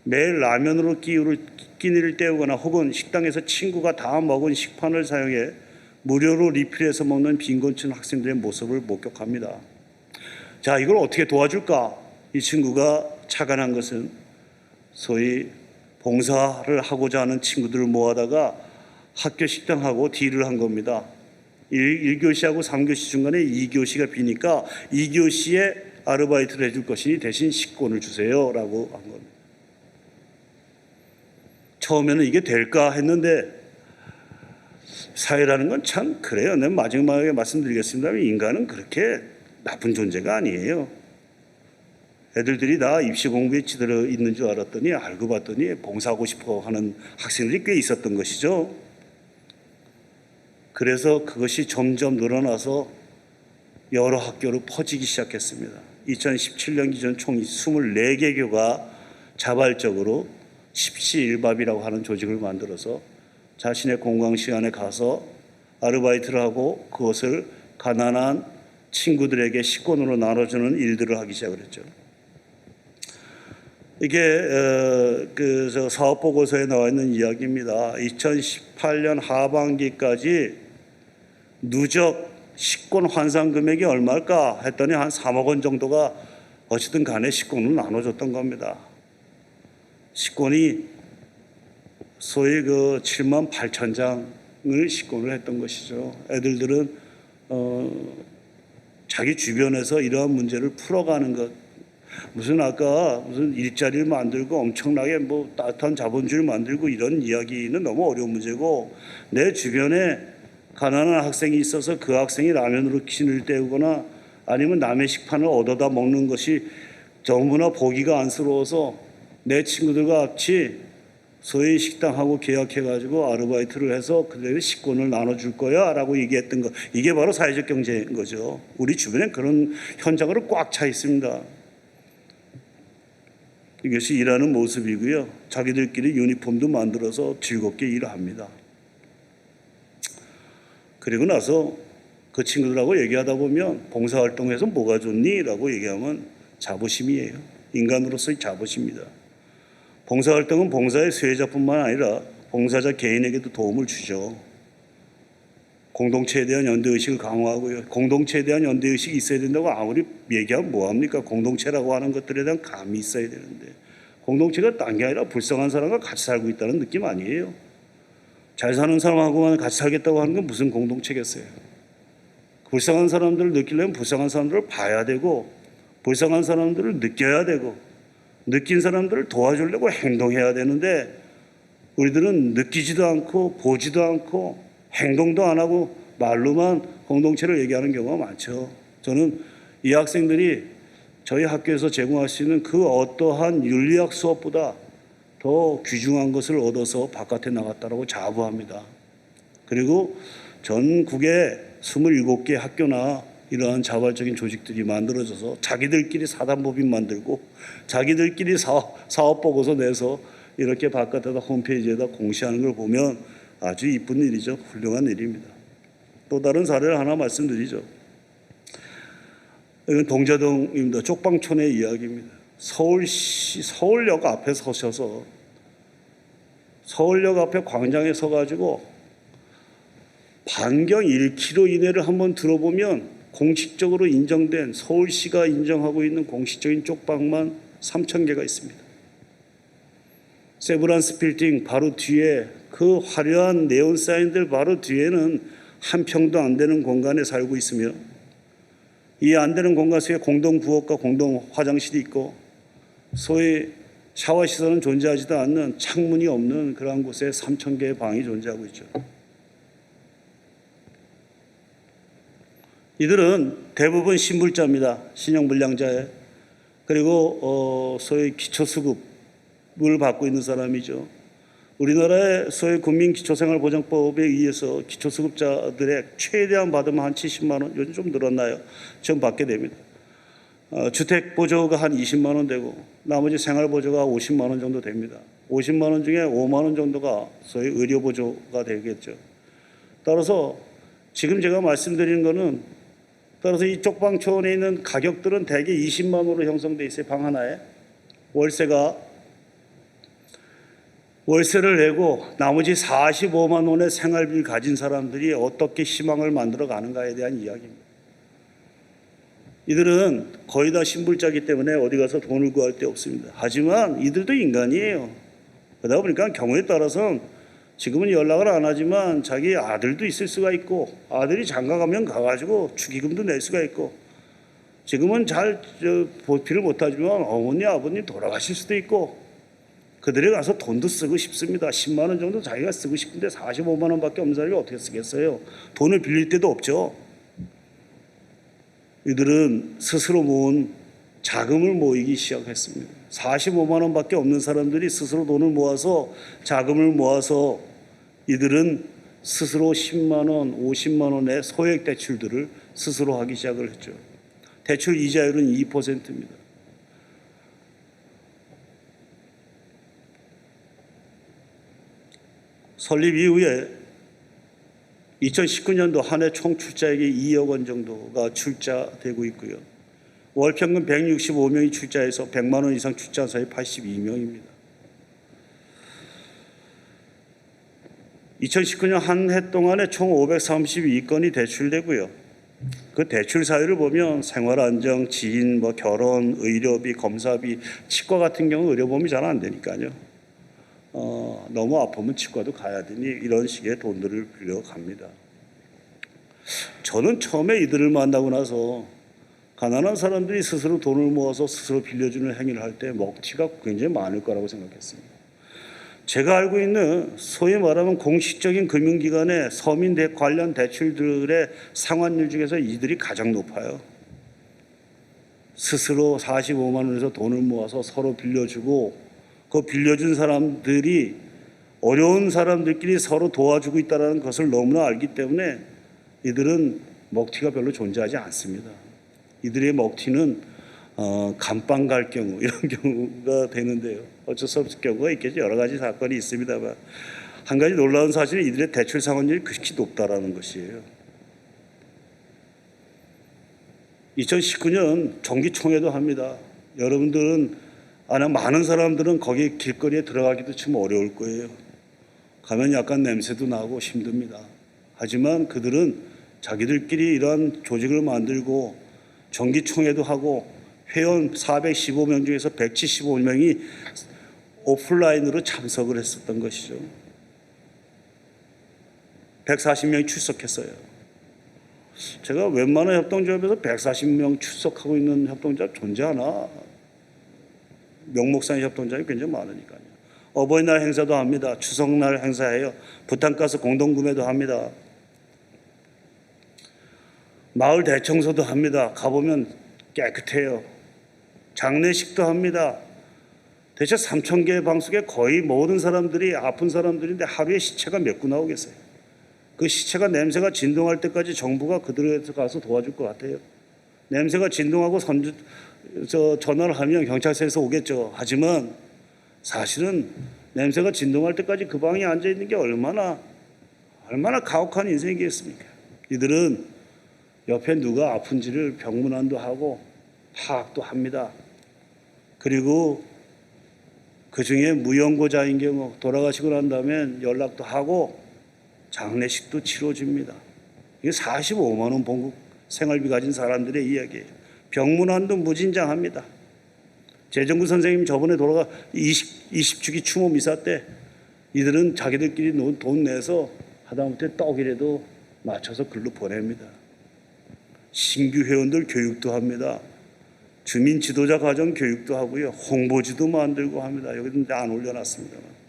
매일 라면으로 끼니를 때우거나 혹은 식당에서 친구가 다 먹은 식판을 사용해 무료로 리필해서 먹는 빈곤층 학생들의 모습을 목격합니다. 자, 이걸 어떻게 도와줄까? 이 친구가 착안한 것은 소위 봉사를 하고자 하는 친구들을 모아다가 학교 식당하고 딜을 한 겁니다. 1교시하고 3교시 중간에 2교시가 비니까 2교시에 아르바이트를 해줄 것이니 대신 식권을 주세요 라고 한 겁니다. 처음에는 이게 될까 했는데 사회라는 건 참 그래요. 내가 마지막에 말씀드리겠습니다만 인간은 그렇게 나쁜 존재가 아니에요. 애들들이 다 입시 공부에 치들어 있는 줄 알았더니 알고 봤더니 봉사하고 싶어 하는 학생들이 꽤 있었던 것이죠. 그래서 그것이 점점 늘어나서 여러 학교로 퍼지기 시작했습니다. 2017년 기준 총 24개 교가 자발적으로 십시일밥이라고 하는 조직을 만들어서 자신의 공강 시간에 가서 아르바이트를 하고 그것을 가난한 친구들에게 식권으로 나눠주는 일들을 하기 시작했죠. 이게 그 사업 보고서에 나와 있는 이야기입니다. 2018년 하반기까지 누적 식권 환산 금액이 얼마일까 했더니 한 3억 원 정도가 어쨌든 간에 식권으로 나눠줬던 겁니다. 식권이 소위 그 7만 8천 장을 식권을 했던 것이죠. 애들들은 자기 주변에서 이러한 문제를 풀어가는 것, 무슨 일자리를 만들고 엄청나게 뭐 따뜻한 자본주의를 만들고 이런 이야기는 너무 어려운 문제고, 내 주변에 가난한 학생이 있어서 그 학생이 라면으로 기신을 때우거나 아니면 남의 식판을 얻어다 먹는 것이 너무나 보기가 안쓰러워서 내 친구들과 같이 소위 식당하고 계약해가지고 아르바이트를 해서 그들에게 식권을 나눠줄 거야 라고 얘기했던 것, 이게 바로 사회적 경제인 거죠. 우리 주변에 그런 현장으로 꽉 차 있습니다. 이것이 일하는 모습이고요. 자기들끼리 유니폼도 만들어서 즐겁게 일을 합니다. 그리고 나서 그 친구들하고 얘기하다 보면 봉사활동에서 뭐가 좋니? 라고 얘기하면 자부심이에요. 인간으로서의 자부심입니다. 봉사활동은 봉사의 수혜자뿐만 아니라 봉사자 개인에게도 도움을 주죠. 공동체에 대한 연대의식을 강화하고요. 공동체에 대한 연대의식이 있어야 된다고 아무리 얘기하면 뭐합니까? 공동체라고 하는 것들에 대한 감이 있어야 되는데, 공동체가 딴 게 아니라 불쌍한 사람과 같이 살고 있다는 느낌 아니에요. 잘 사는 사람하고만 같이 살겠다고 하는 건 무슨 공동체겠어요. 불쌍한 사람들을 느끼려면 불쌍한 사람들을 봐야 되고, 불쌍한 사람들을 느껴야 되고, 느낀 사람들을 도와주려고 행동해야 되는데, 우리들은 느끼지도 않고 보지도 않고 행동도 안 하고 말로만 공동체를 얘기하는 경우가 많죠. 저는 이 학생들이 저희 학교에서 제공할 수 있는 그 어떠한 윤리학 수업보다 더 귀중한 것을 얻어서 바깥에 나갔다라고 자부합니다. 그리고 전국에 27개 학교나 이러한 자발적인 조직들이 만들어져서 자기들끼리 사단법인 만들고 자기들끼리 사업 보고서 내서 이렇게 바깥에다 홈페이지에다 공시하는 걸 보면 아주 이쁜 일이죠. 훌륭한 일입니다. 또 다른 사례를 하나 말씀드리죠. 이건 동자동입니다. 쪽방촌의 이야기입니다. 서울시 서울역 앞에 서셔서 서울역 앞에 광장에 서가지고 반경 1km 이내를 한번 들어보면 공식적으로 인정된, 서울시가 인정하고 있는 공식적인 쪽방만 3,000개가 있습니다. 세브란스 빌딩 바로 뒤에 그 화려한 네온 사인들 바로 뒤에는 한 평도 안 되는 공간에 살고 있으며, 이 안 되는 공간 속에 공동 부엌과 공동 화장실이 있고 소위 샤워 시설은 존재하지도 않는 창문이 없는 그러한 곳에 3,000개의 방이 존재하고 있죠. 이들은 대부분 신불자입니다. 신용불량자에. 그리고 소위 기초수급을 받고 있는 사람이죠. 우리나라의 소위 국민기초생활보장법에 의해서 기초수급자들의 최대한 받으면 한 70만 원, 요즘 좀 늘었나요? 좀 받게 됩니다. 주택보조가 한 20만 원 되고 나머지 생활보조가 50만 원 정도 됩니다. 50만 원 중에 5만 원 정도가 소위 의료보조가 되겠죠. 따라서 지금 제가 말씀드리는 거는, 따라서 이 쪽방촌에 있는 가격들은 대개 20만 원으로 형성돼 있어요. 방 하나에. 월세를 내고 나머지 45만 원의 생활비를 가진 사람들이 어떻게 희망을 만들어 가는가에 대한 이야기입니다. 이들은 거의 다 신불자이기 때문에 어디 가서 돈을 구할 데 없습니다. 하지만 이들도 인간이에요. 그러다 보니까 경우에 따라서는 지금은 연락을 안 하지만 자기 아들도 있을 수가 있고, 아들이 장가 가면 가가지고 축의금도 낼 수가 있고, 지금은 잘 보필을 못하지만 어머니 아버님 돌아가실 수도 있고, 그들이 가서 돈도 쓰고 싶습니다. 10만 원 정도 자기가 쓰고 싶은데 45만 원밖에 없는 사람이 어떻게 쓰겠어요? 돈을 빌릴 데도 없죠. 이들은 스스로 모은 자금을 모이기 시작했습니다. 45만 원밖에 없는 사람들이 스스로 돈을 모아서 자금을 모아서 이들은 스스로 10만 원, 50만 원의 소액 대출들을 스스로 하기 시작을 했죠. 대출 이자율은 2%입니다. 설립 이후에 2019년도 한 해 총 출자액이 2억 원 정도가 출자되고 있고요. 월 평균 165명이 출자해서 100만 원 이상 출자한 사람이 82명입니다. 2019년 한 해 동안에 총 532건이 대출되고요. 그 대출 사유를 보면 생활안정, 지인, 결혼, 의료비, 검사비, 치과 같은 경우 의료보험이 잘 안 되니까요. 너무 아프면 치과도 가야 되니 이런 식의 돈들을 빌려갑니다. 저는 처음에 이들을 만나고 나서 가난한 사람들이 스스로 돈을 모아서 스스로 빌려주는 행위를 할 때 먹튀가 굉장히 많을 거라고 생각했습니다. 제가 알고 있는 소위 말하면 공식적인 금융기관의 서민 관련 대출들의 상환율 중에서 이들이 가장 높아요. 스스로 45만 원에서 돈을 모아서 서로 빌려주고, 그 빌려준 사람들이 어려운 사람들끼리 서로 도와주고 있다는 것을 너무나 알기 때문에 이들은 먹튀가 별로 존재하지 않습니다. 이들의 먹튀는 감방 갈 경우 이런 경우가 되는데요. 어쩔 수 없을 경우가 있겠죠. 여러 가지 사건이 있습니다만 한 가지 놀라운 사실은 이들의 대출 상환율이 극히 높다라는 것이에요. 2019년 정기총회도 합니다. 여러분들은 아마 많은 사람들은 거기 길거리에 들어가기도 참 어려울 거예요. 가면 약간 냄새도 나고 힘듭니다. 하지만 그들은 자기들끼리 이러한 조직을 만들고 정기총회도 하고 회원 415명 중에서 175명이 오프라인으로 참석을 했었던 것이죠. 140명이 출석했어요. 제가 웬만한 협동조합에서 140명 출석하고 있는 협동조합 존재하나? 명목상의 협동조합이 굉장히 많으니까요. 어버이날 행사도 합니다. 추석날 행사해요. 부탄가스 공동구매도 합니다. 마을 대청소도 합니다. 가보면 깨끗해요. 장례식도 합니다. 대체 3,000개의 방송에 거의 모든 사람들이 아픈 사람들인데 하루에 시체가 몇 구 나오겠어요. 그 시체가 냄새가 진동할 때까지 정부가 그들에서 가서 도와줄 것 같아요. 냄새가 진동하고 전화를 하면 경찰서에서 오겠죠. 하지만 사실은 냄새가 진동할 때까지 그 방에 앉아 있는 게 얼마나 가혹한 인생이겠습니까? 이들은 옆에 누가 아픈지를 병문안도 하고 파악도 합니다. 그리고 그 중에 무연고자인 경우 돌아가시고 난 다음엔 연락도 하고 장례식도 치러줍니다. 이게 45만 원 봉급 생활비 가진 사람들의 이야기예요. 병문안도 무진장합니다. 재정구 선생님 저번에 20주기 추모 미사 때 이들은 자기들끼리 돈 내서 하다못해 떡이라도 맞춰서 글로 보냅니다. 신규 회원들 교육도 합니다. 주민 지도자 과정 교육도 하고요. 홍보지도 만들고 합니다. 여기는 안 올려놨습니다만.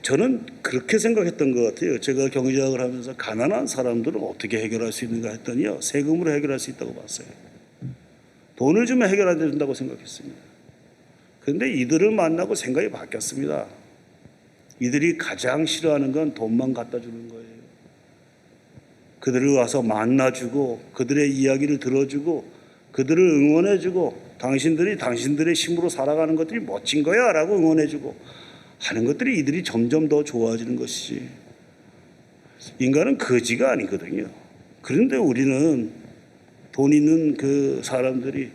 저는 그렇게 생각했던 것 같아요. 제가 경제학을 하면서 가난한 사람들은 어떻게 해결할 수 있는가 했더니요. 세금으로 해결할 수 있다고 봤어요. 돈을 주면 해결 안 된다고 생각했습니다. 그런데 이들을 만나고 생각이 바뀌었습니다. 이들이 가장 싫어하는 건 돈만 갖다 주는 거예요. 그들을 와서 만나주고 그들의 이야기를 들어주고 그들을 응원해주고 당신들이 당신들의 힘으로 살아가는 것들이 멋진 거야 라고 응원해주고 하는 것들이 이들이 점점 더 좋아지는 것이지. 인간은 거지가 아니거든요. 그런데 우리는 돈 있는 그 사람들이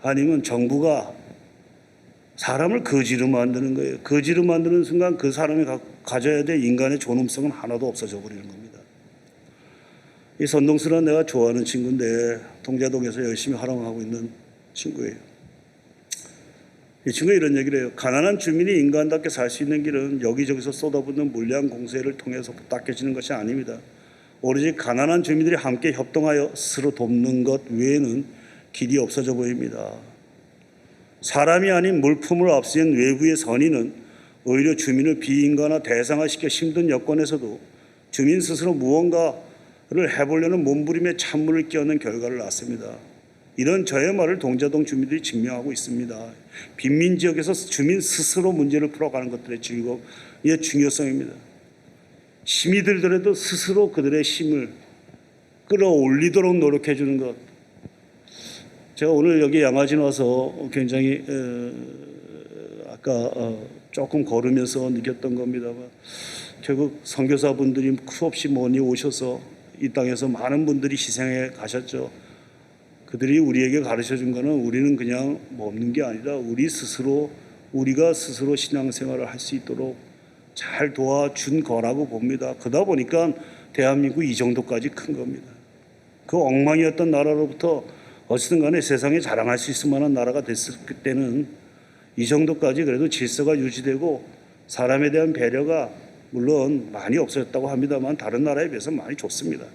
아니면 정부가 사람을 거지로 만드는 거예요. 거지로 만드는 순간 그 사람이 가져야 될 인간의 존엄성은 하나도 없어져 버리는 겁니다. 이 선동수는 내가 좋아하는 친구인데 동자동에서 열심히 활동하고 있는 친구예요. 이 친구가 이런 얘기를 해요. 가난한 주민이 인간답게 살 수 있는 길은 여기저기서 쏟아붓는 물량 공세를 통해서 닦여지는 것이 아닙니다. 오로지 가난한 주민들이 함께 협동하여 스스로 돕는 것 외에는 길이 없어져 보입니다. 사람이 아닌 물품을 앞세운 외부의 선의는 오히려 주민을 비인간화 대상화시켜 힘든 여건에서도 주민 스스로 무언가를 해보려는 몸부림에 찬물을 끼얹는 결과를 낳습니다. 이런 저의 말을 동자동 주민들이 증명하고 있습니다. 빈민 지역에서 주민 스스로 문제를 풀어가는 것들의 즐거움의 중요성입니다. 힘이 들더라도 스스로 그들의 힘을 끌어올리도록 노력해 주는 것. 제가 오늘 여기 양화진 와서 굉장히 아까 조금 걸으면서 느꼈던 겁니다만 결국 선교사분들이 수없이 멀리 오셔서 이 땅에서 많은 분들이 희생해 가셨죠. 그들이 우리에게 가르쳐 준 거는 우리는 그냥 먹는 게 아니라 우리가 스스로 신앙생활을 할 수 있도록 잘 도와준 거라고 봅니다. 그러다 보니까 대한민국 이 정도까지 큰 겁니다. 그 엉망이었던 나라로부터 어쨌든 간에 세상에 자랑할 수 있을 만한 나라가 됐을 때는 이 정도까지 그래도 질서가 유지되고 사람에 대한 배려가 물론 많이 없어졌다고 합니다만 다른 나라에 비해서 많이 좋습니다.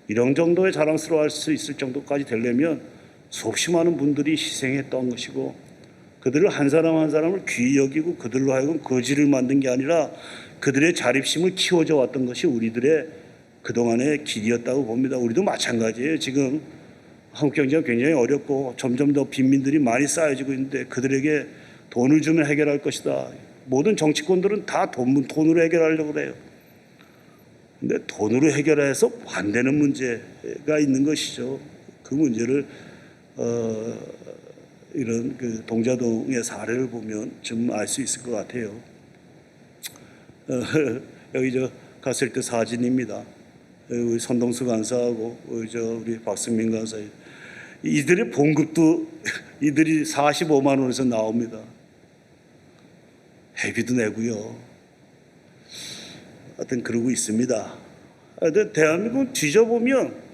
이런 정도의 자랑스러워할 수 있을 정도까지 되려면 수없이 많은 분들이 희생했던 것이고 그들을 한 사람 한 사람을 귀히 여기고 그들로 하여금 거지를 만든 게 아니라 그들의 자립심을 키워져 왔던 것이 우리들의 그동안의 길이었다고 봅니다. 우리도 마찬가지예요. 지금 한국 경제가 굉장히 어렵고 점점 더 빈민들이 많이 쌓여지고 있는데 그들에게 돈을 주면 해결할 것이다. 모든 정치권들은 다 돈으로 해결하려고 그래요. 근데 돈으로 해결해서 안 되는 문제가 있는 것이죠. 그 문제를 이런 그 동자동의 사례를 보면 좀 알 수 있을 것 같아요. 여기 저 갔을 때 사진입니다. 우리 선동수 간사하고 우리 박승민 간사 이들의 봉급도 이들이 45만 원에서 나옵니다. 회비도 내고요. 하여튼 그러고 있습니다. 하여튼 대한민국 뒤져보면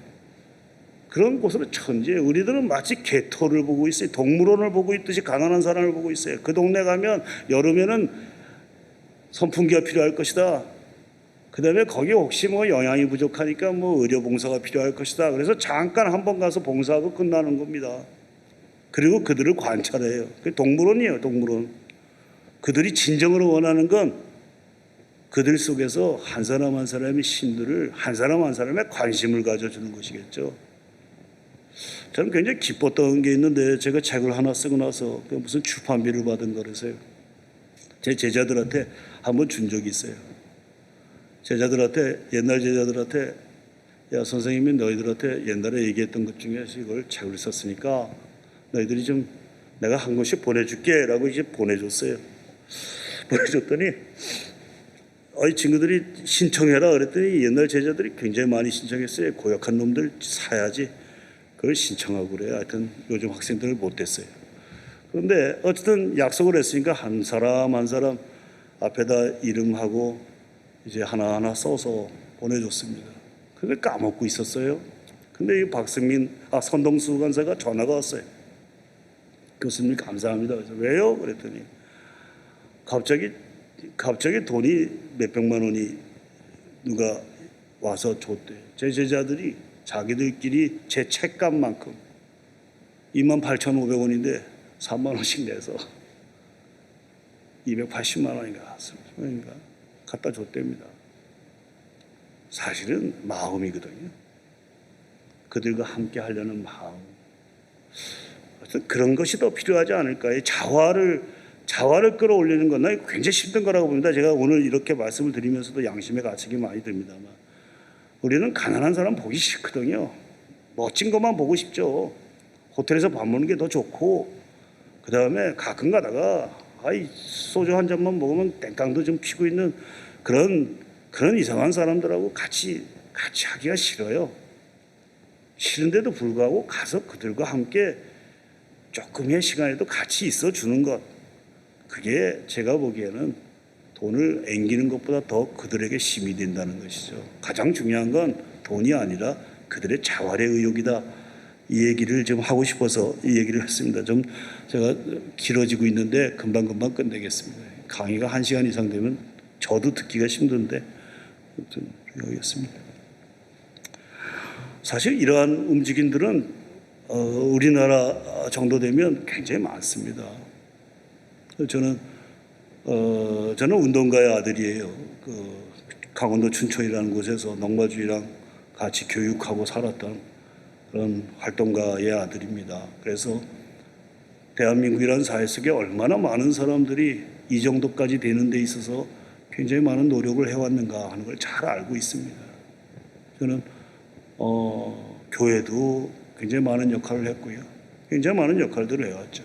그런 곳으로 천지에 우리들은 마치 개토를 보고 있어요. 동물원을 보고 있듯이 가난한 사람을 보고 있어요. 그 동네 가면 여름에는 선풍기가 필요할 것이다. 그 다음에 거기 혹시 뭐 영양이 부족하니까 뭐 의료 봉사가 필요할 것이다. 그래서 잠깐 한번 가서 봉사하고 끝나는 겁니다. 그리고 그들을 관찰해요. 그 동물원이에요, 동물원. 그들이 진정으로 원하는 건 그들 속에서 한 사람 한 사람의 신들을 한 사람 한 사람의 관심을 가져주는 것이겠죠. 저는 굉장히 기뻤던 게 있는데 제가 책을 하나 쓰고 나서 무슨 출판비를 받은 거라서요. 제 제자들한테 한번 준 적이 있어요. 제자들한테 옛날 제자들한테 야 선생님이 너희들한테 옛날에 얘기했던 것 중에 이걸 책을 썼으니까 너희들이 좀 내가 한 권씩 보내줄게라고 이제 보내줬어요. 보내줬더니 이 친구들이 신청해라 그랬더니 옛날 제자들이 굉장히 많이 신청했어요. 고약한 놈들 사야지. 그걸 신청하고 그래요. 하여튼 요즘 학생들을 못 됐어요. 그런데 어쨌든 약속을 했으니까 한 사람 한 사람 앞에다 이름하고 이제 하나하나 써서 보내줬습니다. 그걸 까먹고 있었어요. 근데 이 선동수 간사가 전화가 왔어요. 교수님 감사합니다. 그래서 왜요? 그랬더니 갑자기 돈이 몇백만 원이 누가 와서 줬대. 제 제자들이 자기들끼리 제 책값만큼 28,500원인데 3만 원씩 내서 280만 원인가 30만 원인가 갖다 줬답니다. 사실은 마음이거든요. 그들과 함께 하려는 마음. 그런 것이 더 필요하지 않을까요? 자화를 끌어올리는 건 난 굉장히 힘든 거라고 봅니다. 제가 오늘 이렇게 말씀을 드리면서도 양심의 가책이 많이 듭니다만 우리는 가난한 사람 보기 싫거든요. 멋진 것만 보고 싶죠. 호텔에서 밥 먹는 게 더 좋고 그 다음에 가끔 가다가 소주 한 잔만 먹으면 땡깡도 좀 피고 있는 그런 이상한 사람들하고 같이 하기가 싫어요. 싫은데도 불구하고 가서 그들과 함께 조금의 시간에도 같이 있어 주는 것, 그게 제가 보기에는 돈을 앵기는 것보다 더 그들에게 힘이 된다는 것이죠. 가장 중요한 건 돈이 아니라 그들의 자활의 의욕이다. 이 얘기를 좀 하고 싶어서 이 얘기를 했습니다. 좀 제가 길어지고 있는데 금방 끝내겠습니다. 강의가 1시간 이상 되면 저도 듣기가 힘든데 아무튼 여기겠습니다. 사실 이러한 움직임들은 우리나라 정도 되면 굉장히 많습니다. 저는 운동가의 아들이에요. 강원도 춘천이라는 곳에서 농마주의랑 같이 교육하고 살았던 그런 활동가의 아들입니다. 그래서 대한민국이라는 사회 속에 얼마나 많은 사람들이 이 정도까지 되는 데 있어서 굉장히 많은 노력을 해왔는가 하는 걸 잘 알고 있습니다. 저는 교회도 굉장히 많은 역할을 했고요. 굉장히 많은 역할들을 해왔죠.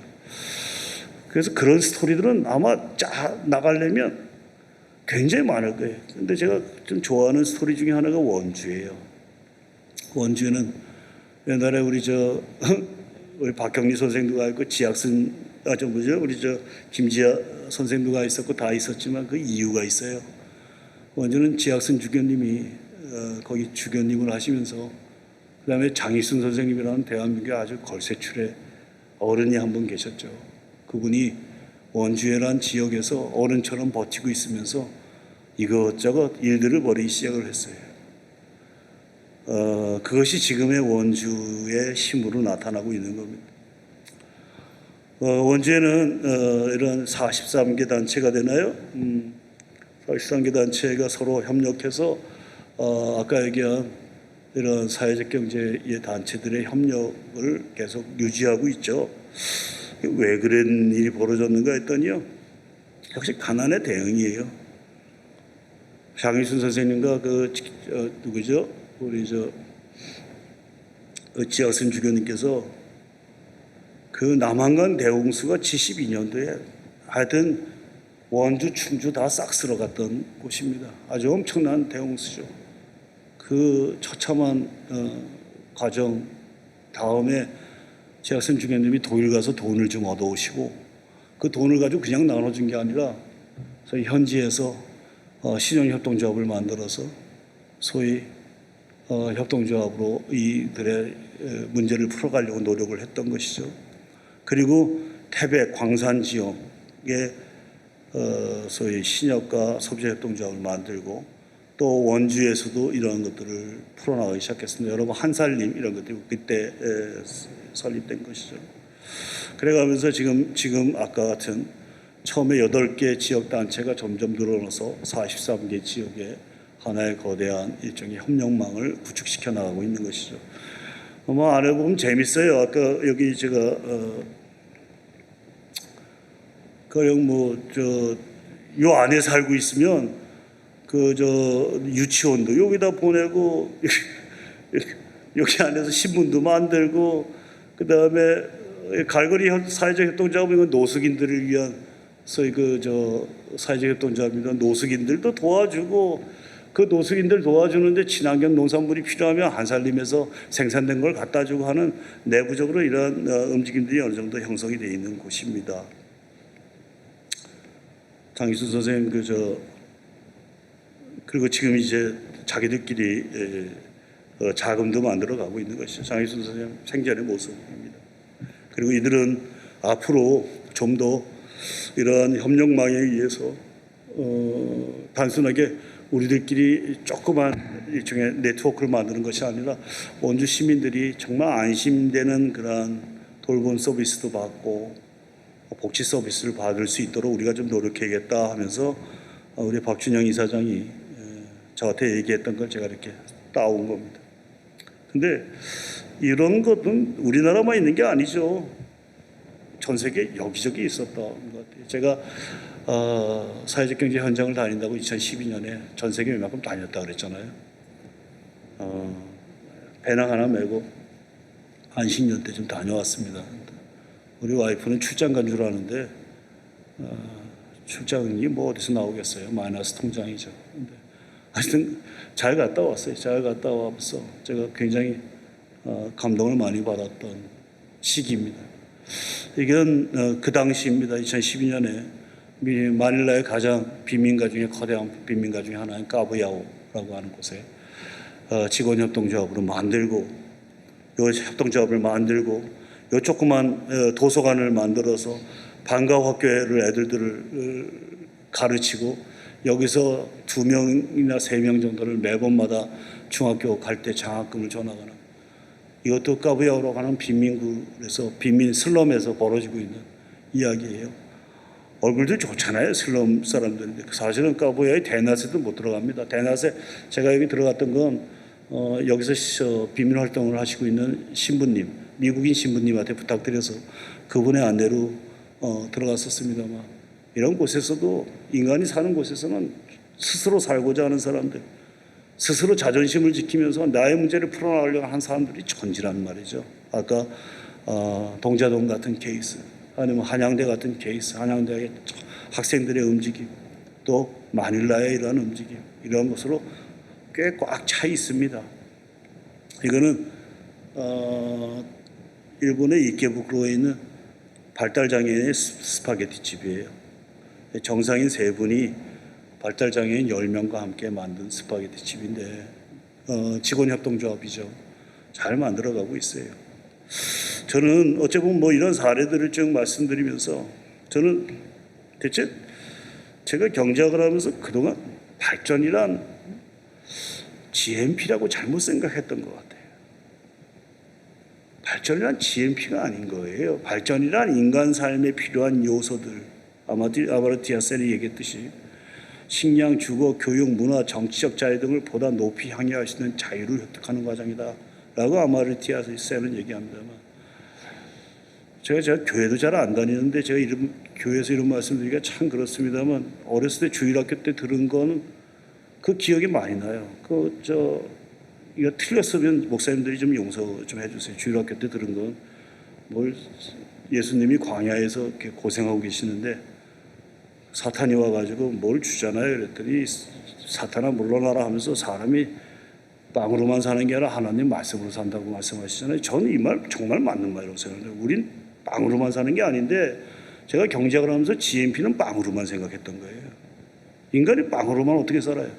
그래서 그런 스토리들은 아마 나가려면 굉장히 많을 거예요. 근데 제가 좀 좋아하는 스토리 중에 하나가 원주예요. 원주는 옛날에 우리 박경리 선생도 가 있고 우리 김지아 선생도 가 있었고 다 있었지만 그 이유가 있어요. 원주는 지학순 주교님이 거기 주교님을 하시면서 그다음에 장희순 선생님이라는 대한민국의 아주 걸세출의 어른이 한 분 계셨죠. 그분이 원주회란 지역에서 어른처럼 버티고 있으면서 이것저것 일들을 벌이기 시작을 했어요. 그것이 지금의 원주의 힘으로 나타나고 있는 겁니다. 원주에는 이런 43개 단체가 되나요? 43개 단체가 서로 협력해서 아까 얘기한 이런 사회적 경제의 단체들의 협력을 계속 유지하고 있죠. 왜 그런 일이 벌어졌는가 했더니요. 역시 가난의 대응이에요. 장희순 선생님과 누구죠? 우리 지학순 주교님께서 그 남한강 대홍수가 72년도에 하여튼 원주, 충주 다 싹 쓸어갔던 곳입니다. 아주 엄청난 대홍수죠. 그 처참한 과정 다음에 지학순 주교님이 독일 가서 돈을 좀 얻어오시고 그 돈을 가지고 그냥 나눠준 게 아니라 저희 현지에서 신용협동조합을 만들어서 소위 협동조합으로 이들의 문제를 풀어가려고 노력을 했던 것이죠. 그리고 태백, 광산 지역에 소위 신협과 소비자협동조합을 만들고 또 원주에서도 이런 것들을 풀어나가기 시작했습니다. 여러분 한살림 이런 것들이 그때 설립된 것이죠. 그래가면서 지금 아까 같은 처음에 8개 지역단체가 점점 늘어나서 43개 지역에 하나의 거대한 일종의 협력망을 구축시켜 나가고 있는 것이죠. 안에 보면 재밌어요. 아까 여기 제가 그냥 요 안에 살고 있으면 유치원도 여기다 보내고 여기 안에서 신문도 만들고 그다음에 갈거리 사회적 협동조합은 노숙인들을 위한 소위 사회적 협동조합입니다. 노숙인들도 도와주고 그 노숙인들 도와주는데 친환경 농산물이 필요하면 한살림에서 생산된 걸 갖다 주고 하는 내부적으로 이런 움직임들이 어느 정도 형성이 되어 있는 곳입니다. 장희순 선생님 그리고 지금 이제 자기들끼리 자금도 만들어 가고 있는 것이죠. 장희순 선생님 생전의 모습입니다. 그리고 이들은 앞으로 좀 더 이러한 협력망에 의해서 단순하게 우리들끼리 조그만 일종의 네트워크를 만드는 것이 아니라 원주 시민들이 정말 안심되는 그러한 돌봄 서비스도 받고 복지 서비스를 받을 수 있도록 우리가 좀 노력해야겠다 하면서 우리 박준영 이사장이 저한테 얘기했던 걸 제가 이렇게 따온 겁니다. 근데 이런 것은 우리나라만 있는 게 아니죠. 전 세계 여기저기 있었던 것 같아요. 제가 사회적 경제 현장을 다닌다고 2012년에 전 세계 웬만큼 다녔다 그랬잖아요. 배낭 하나 메고 한 10년 때 좀 다녀왔습니다. 우리 와이프는 출장 간 줄 아는데 출장이 뭐 어디서 나오겠어요. 마이너스 통장이죠. 근데 하여튼 잘 갔다 왔어요. 잘 갔다 와서 제가 굉장히 감동을 많이 받았던 시기입니다. 이건 그 당시입니다. 2012년에 마닐라의 가장 빈민가 중에 거대한 빈민가 중에 하나인 까부야오라고 하는 곳에 직원협동조합으로 만들고 요 협동조합을 만들고 요 조그만 도서관을 만들어서 방과학교를 애들들을 가르치고 여기서 2명이나 3명 정도를 매번마다 중학교 갈 때 장학금을 줘나가는 이것도 까부야오라고 하는 빈민구에서 빈민 슬럼에서 벌어지고 있는 이야기예요. 얼굴도 좋잖아요. 슬럼 사람들인데 사실은 까부야오의 대낮에도 못 들어갑니다. 대낮에 제가 여기 들어갔던 건 여기서 비밀 활동을 하시고 있는 신부님, 미국인 신부님한테 부탁드려서 그분의 안내로 들어갔었습니다만 이런 곳에서도 인간이 사는 곳에서는 스스로 살고자 하는 사람들, 스스로 자존심을 지키면서 나의 문제를 풀어나가려고 하는 사람들이 존재란 말이죠. 아까 동자동 같은 케이스, 아니면 한양대 같은 케이스, 한양대의 학생들의 움직임, 또 마닐라의 이러한 움직임, 이런 것으로 꽤 꽉 차 있습니다. 이거는 일본의 이케부쿠로에 있는 발달장애인의 스파게티 집이에요. 정상인 3분이 발달장애인 10명과 함께 만든 스파게티 집인데 직원협동조합이죠. 잘 만들어가고 있어요. 저는 어찌 보면 뭐 이런 사례들을 쭉 말씀드리면서 저는 대체 제가 경제학을 하면서 그동안 발전이란 GNP라고 잘못 생각했던 것 같아요. 발전이란 GNP가 아닌 거예요. 발전이란 인간 삶에 필요한 요소들, 아마르티아 센이 얘기했듯이 식량, 주거, 교육, 문화, 정치적 자유 등을 보다 높이 향유할 수 있는 자유를 획득하는 과정이다 라고 아마르티아 센은 얘기합니다만 제가 교회도 잘 안 다니는데 제가 교회에서 이런 말씀드리기가 참 그렇습니다만 어렸을 때 주일학교 때 들은 거는 그 기억이 많이 나요. 이거 틀렸으면 목사님들이 좀 용서 좀 해주세요. 주일학교 때 들은 건 예수님이 광야에서 이렇게 고생하고 계시는데 사탄이 와가지고 뭘 주잖아요. 그랬더니 사탄아 물러나라 하면서 사람이 빵으로만 사는 게 아니라 하나님 말씀으로 산다고 말씀하시잖아요. 저는 이 말 정말 맞는 말이라고 생각해요. 우린 빵으로만 사는 게 아닌데 제가 경제학을 하면서 GNP는 빵으로만 생각했던 거예요. 인간이 빵으로만 어떻게 살아요?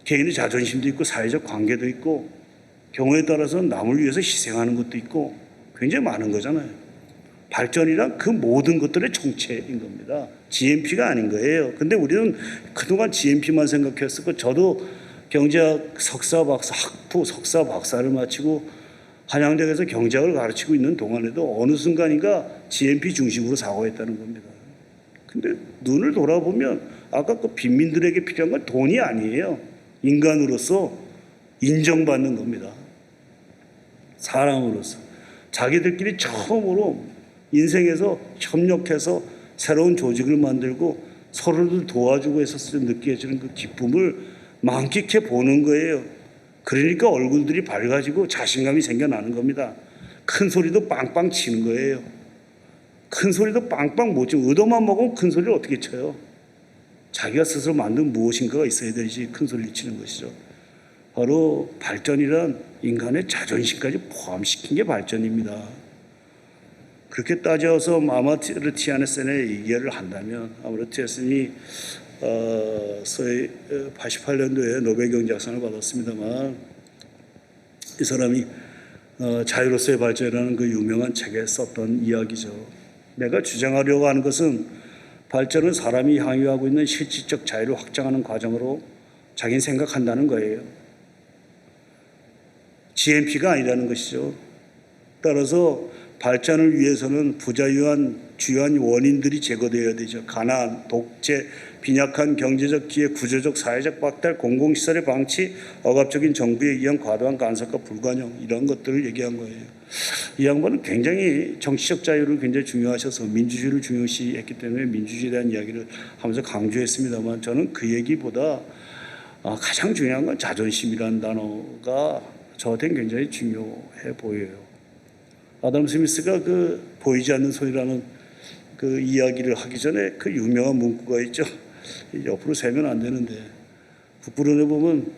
개인의 자존심도 있고 사회적 관계도 있고 경우에 따라서는 남을 위해서 희생하는 것도 있고 굉장히 많은 거잖아요. 발전이란 그 모든 것들의 총체인 겁니다. GNP가 아닌 거예요. 근데 우리는 그동안 GNP만 생각했었고 저도 경제학 석사 박사 학부 석사 박사를 마치고 한양대학에서 경제학을 가르치고 있는 동안에도 어느 순간인가 GNP 중심으로 사고했다는 겁니다. 근데 눈을 돌아보면 아까 그 빈민들에게 필요한 건 돈이 아니에요. 인간으로서 인정받는 겁니다. 사람으로서 자기들끼리 처음으로 인생에서 협력해서 새로운 조직을 만들고 서로를 도와주고 했었을 때 느껴지는 그 기쁨을 만끽해 보는 거예요. 그러니까 얼굴들이 밝아지고 자신감이 생겨나는 겁니다. 큰 소리도 빵빵 치는 거예요. 큰 소리도 빵빵 못 치고 의도만 먹으면 큰 소리를 어떻게 쳐요? 자기가 스스로 만든 무엇인가가 있어야 되지 큰 소리를 치는 것이죠. 바로 발전이란 인간의 자존심까지 포함시킨 게 발전입니다. 그렇게 따져서 아마르티아네 센의 얘기를 한다면 아마르티아 센이 소위 88년도에 노벨 경제학상을 받았습니다만 이 사람이 자유로서의 발전이라는 그 유명한 책에 썼던 이야기죠. 내가 주장하려고 하는 것은 발전은 사람이 향유하고 있는 실질적 자유를 확장하는 과정으로 자기는 생각한다는 거예요. GNP가 아니라는 것이죠. 따라서 발전을 위해서는 부자유한 주요한 원인들이 제거되어야 되죠. 가난, 독재, 빈약한 경제적 기회, 구조적 사회적 박탈, 공공시설의 방치, 억압적인 정부에 의한 과도한 간섭과 불관용 이런 것들을 얘기한 거예요. 이 양반은 굉장히 정치적 자유를 굉장히 중요하셔서 민주주의를 중요시했기 때문에 민주주의에 대한 이야기를 하면서 강조했습니다만 저는 그 얘기보다 가장 중요한 건 자존심이라는 단어가 저한테는 굉장히 중요해 보여요. 아담 스미스가 그 보이지 않는 손이라는 그 이야기를 하기 전에 그 유명한 문구가 있죠. 옆으로 세면 안 되는데 북부론에 보면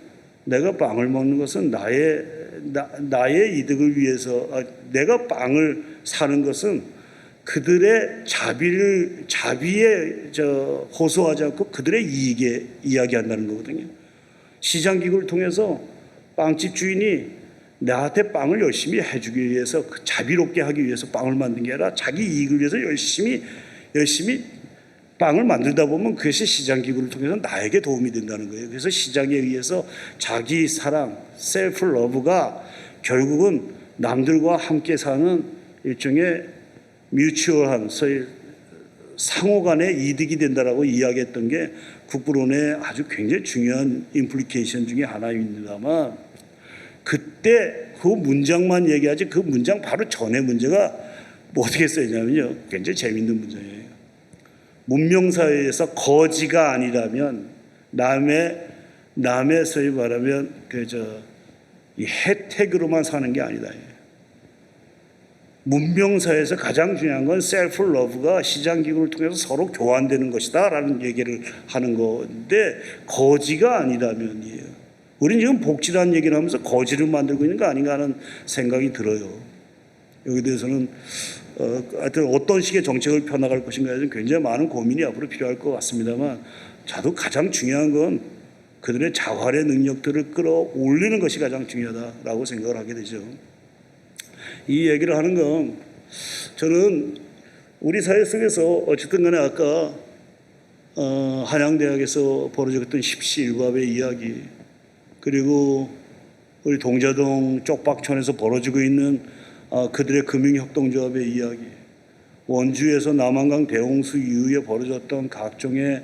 내가 빵을 먹는 것은 나의 이득을 위해서 내가 빵을 사는 것은 그들의 자비에 호소하지 않고 그들의 이익에 이야기한다는 거거든요. 시장 기구를 통해서 빵집 주인이 나한테 빵을 열심히 해주기 위해서 자비롭게 하기 위해서 빵을 만든 게 아니라 자기 이익을 위해서 열심히 빵을 만들다 보면 그것이 시장 기구를 통해서 나에게 도움이 된다는 거예요. 그래서 시장에 의해서 자기 사랑, 셀프 러브가 결국은 남들과 함께 사는 일종의 뮤추얼한 소위 상호 간의 이득이 된다라고 이야기했던 게 국부론의 아주 굉장히 중요한 임플리케이션 중에 하나입니다만 그때 그 문장만 얘기하지 그 문장 바로 전의 문제가 뭐 어떻게 써있냐면요. 굉장히 재밌는 문장이에요. 문명사회에서 거지가 아니라면 남의 소위 말하면 이 혜택으로만 사는 게 아니다. 문명사회에서 가장 중요한 건 셀프 러브가 시장기구를 통해서 서로 교환되는 것이다 라는 얘기를 하는 건데 거지가 아니라면이에요. 우리는 지금 복지라는 얘기를 하면서 거지를 만들고 있는 거 아닌가 하는 생각이 들어요. 여기에 대해서는 하여튼 어떤 식의 정책을 펴나갈 것인가에 굉장히 많은 고민이 앞으로 필요할 것 같습니다만 저도 가장 중요한 건 그들의 자활의 능력들을 끌어올리는 것이 가장 중요하다라고 생각을 하게 되죠. 이 얘기를 하는 건 저는 우리 사회 속에서 어쨌든 간에 아까 한양대학에서 벌어졌던 십시일갑의 이야기 그리고 우리 동자동 쪽박촌에서 벌어지고 있는 그들의 금융협동조합의 이야기, 원주에서 남한강 대홍수 이후에 벌어졌던 각종의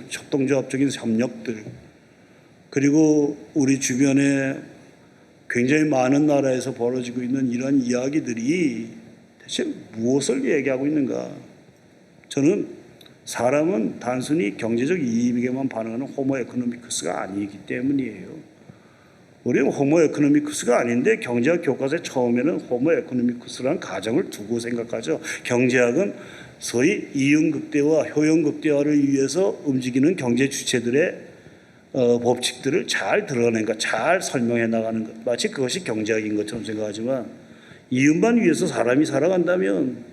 협동조합적인 협력들, 그리고 우리 주변에 굉장히 많은 나라에서 벌어지고 있는 이런 이야기들이 대체 무엇을 얘기하고 있는가? 저는 사람은 단순히 경제적 이익에만 반응하는 호모 에코노미쿠스가 아니기 때문이에요. 우리는 호모 에코노미쿠스가 아닌데 경제학 교과서 처음에는 호모 에코노미쿠스라는 가정을 두고 생각하죠. 경제학은 소위 이윤극대화, 효용극대화를 위해서 움직이는 경제 주체들의 법칙들을 잘 드러낸 것, 잘 설명해 나가는 것, 마치 그것이 경제학인 것처럼 생각하지만 이윤만 위해서 사람이 살아간다면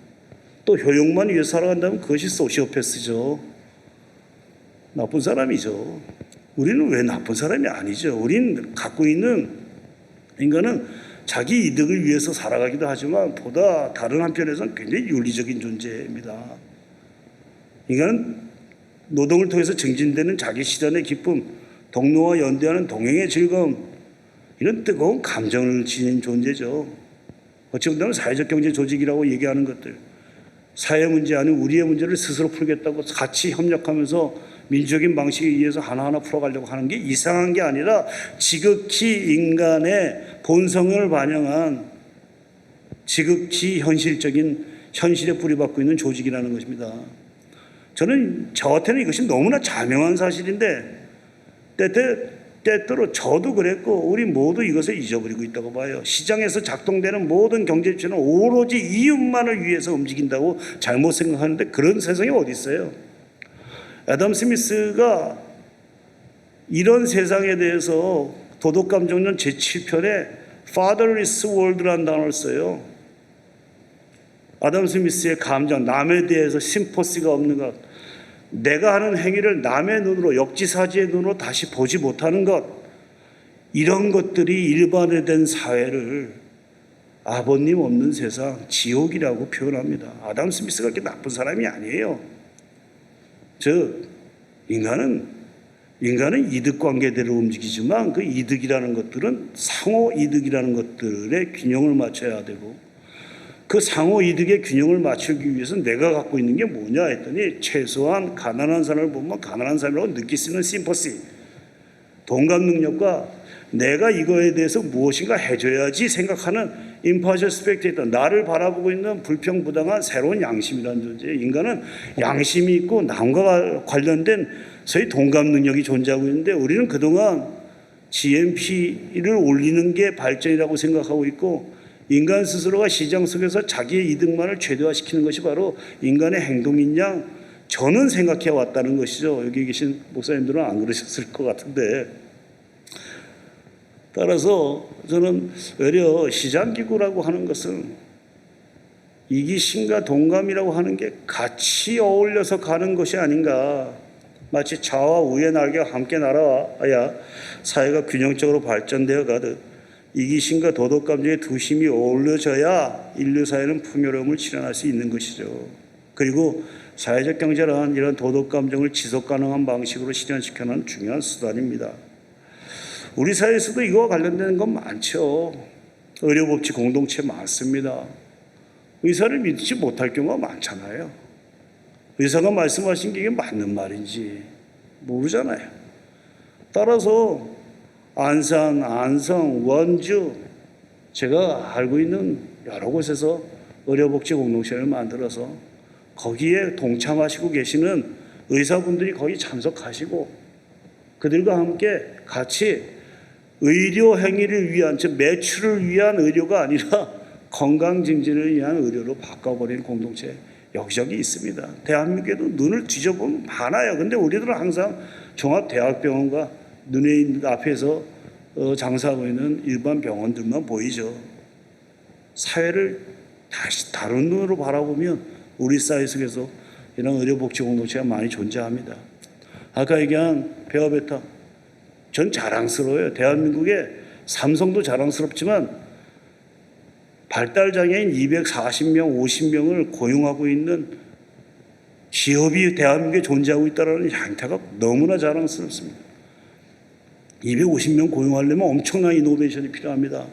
또 효용만 위해서 살아간다면 그것이 소시오패스죠. 나쁜 사람이죠. 우리는 왜 나쁜 사람이 아니죠. 우리는 갖고 있는 인간은 자기 이득을 위해서 살아가기도 하지만 보다 다른 한편에서는 굉장히 윤리적인 존재입니다. 인간은 노동을 통해서 증진되는 자기 실현의 기쁨, 동료와 연대하는 동행의 즐거움, 이런 뜨거운 감정을 지닌 존재죠. 어찌 보면 사회적 경제 조직이라고 얘기하는 것들, 사회 문제 아닌 우리의 문제를 스스로 풀겠다고 같이 협력하면서 민주적인 방식에 의해서 하나하나 풀어가려고 하는 게 이상한 게 아니라 지극히 인간의 본성을 반영한 지극히 현실적인 현실에 뿌리박고 있는 조직이라는 것입니다. 저는 저한테는 이것이 너무나 자명한 사실인데 때때로 저도 그랬고 우리 모두 이것을 잊어버리고 있다고 봐요. 시장에서 작동되는 모든 경제체는 오로지 이윤만을 위해서 움직인다고 잘못 생각하는데 그런 세상이 어디 있어요. 애덤 스미스가 이런 세상에 대해서 도덕감정론 제7편에 Fatherless World라는 단어를 써요. 아담 스미스의 감정, 남에 대해서 심퍼시가 없는 것, 내가 하는 행위를 남의 눈으로, 역지사지의 눈으로 다시 보지 못하는 것, 이런 것들이 일반화된 사회를 아버님 없는 세상, 지옥이라고 표현합니다. 아담 스미스가 그렇게 나쁜 사람이 아니에요. 즉 인간은 이득관계대로 움직이지만 그 이득이라는 것들은 상호 이득이라는 것들의 균형을 맞춰야 되고, 그 상호 이득의 균형을 맞추기 위해서 내가 갖고 있는 게 뭐냐 했더니 최소한 가난한 사람을 보면 가난한 사람이라고 느낄 수 있는 심퍼시, 동감 능력과 내가 이거에 대해서 무엇인가 해줘야지 생각하는 impartial spectator, 나를 바라보고 있는 불평부당한 새로운 양심이라는 존재. 인간은 양심이 있고 남과 관련된 소위 동감 능력이 존재하고 있는데 우리는 그동안 GNP를 올리는 게 발전이라고 생각하고 있고, 인간 스스로가 시장 속에서 자기의 이득만을 최대화시키는 것이 바로 인간의 행동인 양 저는 생각해 왔다는 것이죠. 여기 계신 목사님들은 안 그러셨을 것 같은데, 따라서 저는 오히려 시장기구라고 하는 것은 이기심과 동감이라고 하는 게 같이 어울려서 가는 것이 아닌가. 마치 좌와 우의 날개가 함께 날아와야 사회가 균형적으로 발전되어 가듯 이기심과 도덕감정의 두 힘이 어우러져야 인류 사회는 풍요로움을 실현할 수 있는 것이죠. 그리고 사회적 경제란 이런 도덕감정을 지속 가능한 방식으로 실현시켜내는 중요한 수단입니다. 우리 사회에서도 이거와 관련된 건 많죠. 의료법치 공동체 많습니다. 의사를 믿지 못할 경우가 많잖아요. 의사가 말씀하신 게 이게 맞는 말인지 모르잖아요. 따라서 안산, 안성, 원주, 제가 알고 있는 여러 곳에서 의료복지 공동체를 만들어서 거기에 동참하시고 계시는 의사분들이 거기 참석하시고 그들과 함께 같이 의료 행위를 위한, 즉 매출을 위한 의료가 아니라 건강 증진을 위한 의료로 바꿔버리는 공동체 여기저기 있습니다. 대한민국에도 눈을 뒤져보면 많아요. 근데 우리들은 항상 종합대학병원과 눈에 앞에서 장사하고 있는 일반 병원들만 보이죠. 사회를 다시 다른 눈으로 바라보면 우리 사회 속에서 이런 의료복지 공동체가 많이 존재합니다. 아까 얘기한 베어베타, 전 자랑스러워요. 대한민국에 삼성도 자랑스럽지만 발달장애인 240명, 50명을 고용하고 있는 기업이 대한민국에 존재하고 있다는 형태가 너무나 자랑스럽습니다. 250명 고용하려면 엄청난 이노베이션이 필요합니다.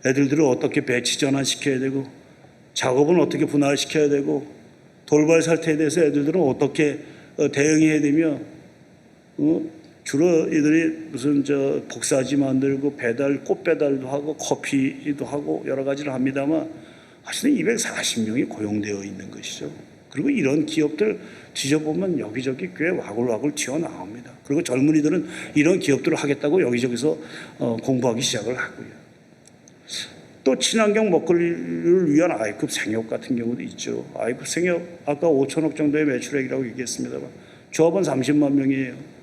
애들들을 어떻게 배치 전환시켜야 되고, 작업은 어떻게 분할시켜야 되고, 돌발 사태에 대해서 애들들은 어떻게 대응해야 되며, 주로 이들이 무슨 복사지 만들고 배달, 꽃 배달도 하고 커피도 하고 여러 가지를 합니다만 사실은 240명이 고용되어 있는 것이죠. 그리고 이런 기업들 뒤져보면 여기저기 꽤 와글와글 튀어나옵니다. 그리고 젊은이들은 이런 기업들을 하겠다고 여기저기서 공부하기 시작을 하고요. 또 친환경 먹거리를 위한 I급 생협 같은 경우도 있죠. I급 생협 아까 5천억 정도의 매출액이라고 얘기했습니다만 조합원 30만 명이에요.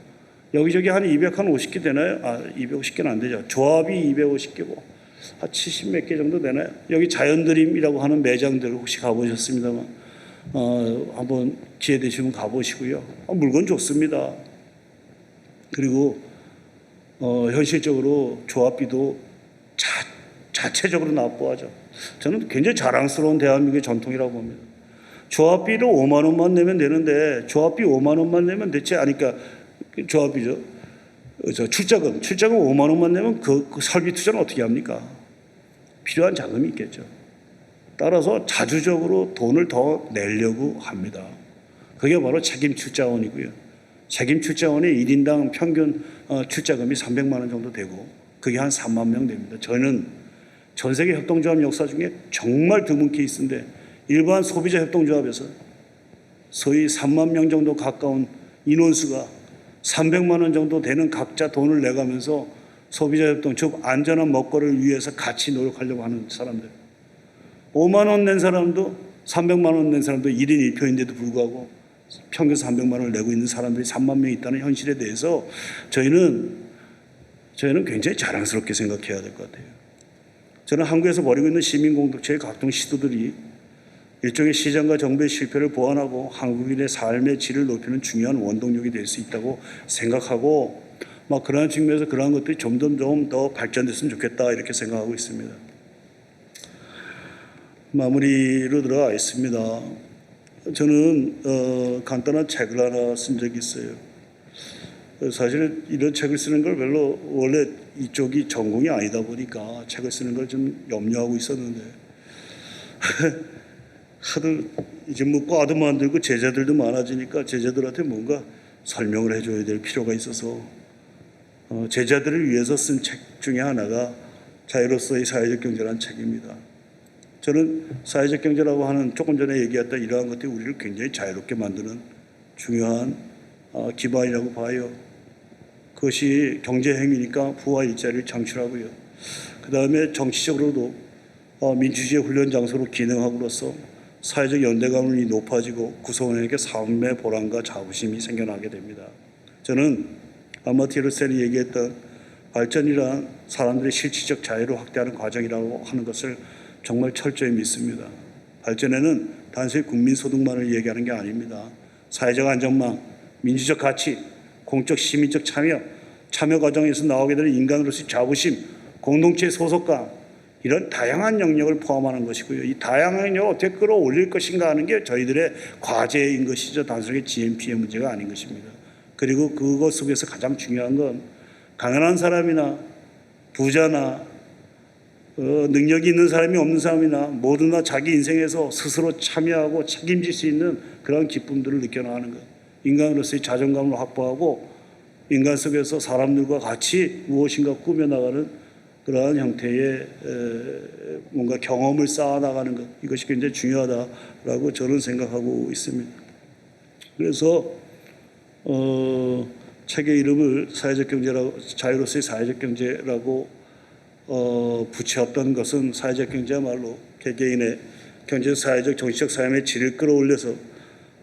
여기저기 한 250개 되나요? 250개는 안 되죠. 조합이 250개고 한 70몇 개 정도 되나요? 여기 자연드림이라고 하는 매장들 혹시 가보셨습니다만 한번 기회 되시면 가보시고요. 물건 좋습니다. 그리고 현실적으로 조합비도 자체적으로 납부하죠. 저는 굉장히 자랑스러운 대한민국의 전통이라고 봅니다. 조합비를 5만 원만 내면 되는데 조합비 5만 원만 내면 대체 아니까 조합비죠. 출자금 5만 원만 내면 그 설비 투자는 어떻게 합니까? 필요한 자금이 있겠죠. 따라서 자주적으로 돈을 더 내려고 합니다. 그게 바로 책임 출자원이고요. 책임 출자원이 1인당 평균 출자금이 300만 원 정도 되고 그게 한 3만 명 됩니다. 저는 전 세계 협동조합 역사 중에 정말 드문 케이스인데 일반 소비자 협동조합에서 소위 3만 명 정도 가까운 인원수가 300만 원 정도 되는 각자 돈을 내가면서 소비자 협동, 즉 안전한 먹거리를 위해서 같이 노력하려고 하는 사람들. 5만 원 낸 사람도 300만 원 낸 사람도 1인 1표인데도 불구하고 평균 300만 원을 내고 있는 사람들이 3만 명 있다는 현실에 대해서 저희는 굉장히 자랑스럽게 생각해야 될 것 같아요. 저는 한국에서 벌이고 있는 시민공동체의 각종 시도들이 일종의 시장과 정부의 실패를 보완하고 한국인의 삶의 질을 높이는 중요한 원동력이 될 수 있다고 생각하고 그러한 측면에서 그러한 것들이 점점 좀 더 발전됐으면 좋겠다 이렇게 생각하고 있습니다. 마무리로 들어가 있습니다. 저는 간단한 책을 하나 쓴 적이 있어요. 사실 이런 책을 쓰는 걸 별로 원래 이쪽이 전공이 아니다 보니까 책을 쓰는 걸 좀 염려하고 있었는데 하도 이제 과도 만들고 제자들도 많아지니까 제자들한테 뭔가 설명을 해줘야 될 필요가 있어서 제자들을 위해서 쓴 책 중에 하나가 자유로서의 사회적 경제라는 책입니다. 저는 사회적 경제라고 하는 조금 전에 얘기했던 이러한 것들이 우리를 굉장히 자유롭게 만드는 중요한 기반이라고 봐요. 그것이 경제 행위니까 부와 일자리를 창출하고요. 그 다음에 정치적으로도 민주주의 훈련 장소로 기능함으로써 사회적 연대감이 높아지고 구성원에게 삶의 보람과 자부심이 생겨나게 됩니다. 저는 아마티아 셀이 얘기했던 발전이란 사람들의 실질적 자유를 확대하는 과정이라고 하는 것을 정말 철저히 믿습니다. 발전에는 단순히 국민소득만을 얘기하는 게 아닙니다. 사회적 안전망, 민주적 가치, 공적 시민적 참여 과정에서 나오게 되는 인간으로서의 자부심, 공동체의 소속감, 이런 다양한 영역을 포함하는 것이고요. 이 다양한 영역을 어떻게 끌어올릴 것인가 하는 게 저희들의 과제인 것이죠. 단순하게 GNP의 문제가 아닌 것입니다. 그리고 그것 속에서 가장 중요한 건 가난한 사람이나 부자나 능력이 있는 사람이 없는 사람이나 모두나 자기 인생에서 스스로 참여하고 책임질 수 있는 그런 기쁨들을 느껴나가는 것. 인간으로서의 자존감을 확보하고 인간 속에서 사람들과 같이 무엇인가 꾸며나가는 그러한 형태의 뭔가 경험을 쌓아나가는 것. 이것이 굉장히 중요하다라고 저는 생각하고 있습니다. 그래서 책의 이름을 사회적 경제라고, 자유로서의 사회적 경제라고 붙였던 것은 사회적 경제야말로 개개인의 경제적, 사회적, 정치적 삶의 질을 끌어올려서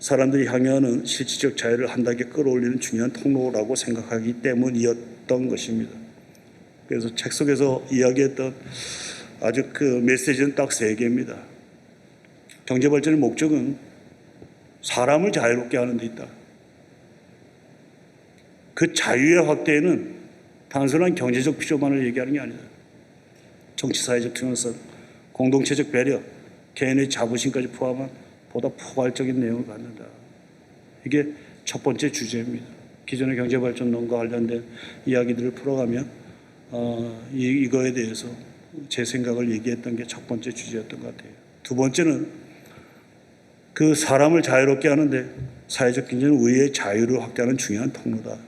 사람들이 향유하는 실질적 자유를 한 단계 끌어올리는 중요한 통로라고 생각하기 때문이었던 것입니다. 그래서 책 속에서 이야기했던 아주 그 메시지는 딱 3개입니다. 경제 발전의 목적은 사람을 자유롭게 하는 데 있다. 그 자유의 확대에는 단순한 경제적 필요만을 얘기하는 게 아니다. 정치사회적 투명성, 공동체적 배려, 개인의 자부심까지 포함한 보다 포괄적인 내용을 갖는다. 이게 첫 번째 주제입니다. 기존의 경제발전론과 관련된 이야기들을 풀어가면 이거에 대해서 제 생각을 얘기했던 게 첫 번째 주제였던 것 같아요. 두 번째는 그 사람을 자유롭게 하는데 사회적 경제는 의회의 자유를 확대하는 중요한 통로다.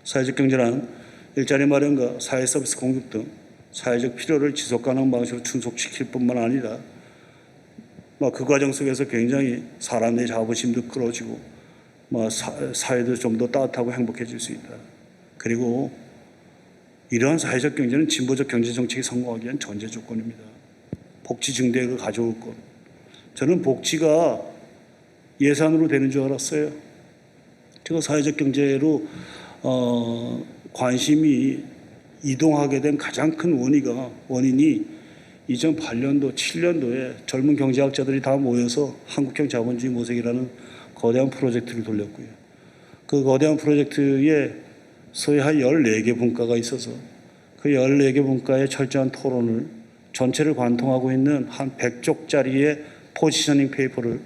사회적 경제란 일자리 마련과 사회 서비스 공급 등 사회적 필요를 지속가능한 방식으로 충족시킬 뿐만 아니라 그 과정 속에서 굉장히 사람의 자부심도 끌어지고 사회도 좀 더 따뜻하고 행복해질 수 있다. 그리고 이러한 사회적 경제는 진보적 경제 정책이 성공하기 위한 전제 조건입니다. 복지 증대를 가져올 것. 저는 복지가 예산으로 되는 줄 알았어요. 제가 사회적 경제로 관심이 이동하게 된 가장 큰 원인이 2008년도, 7년도에 젊은 경제학자들이 다 모여서 한국형 자본주의 모색이라는 거대한 프로젝트를 돌렸고요. 그 거대한 프로젝트에 소위 한 14개 분과가 있어서 그 14개 분과의 철저한 토론을 전체를 관통하고 있는 한 100쪽짜리의 포지셔닝 페이퍼를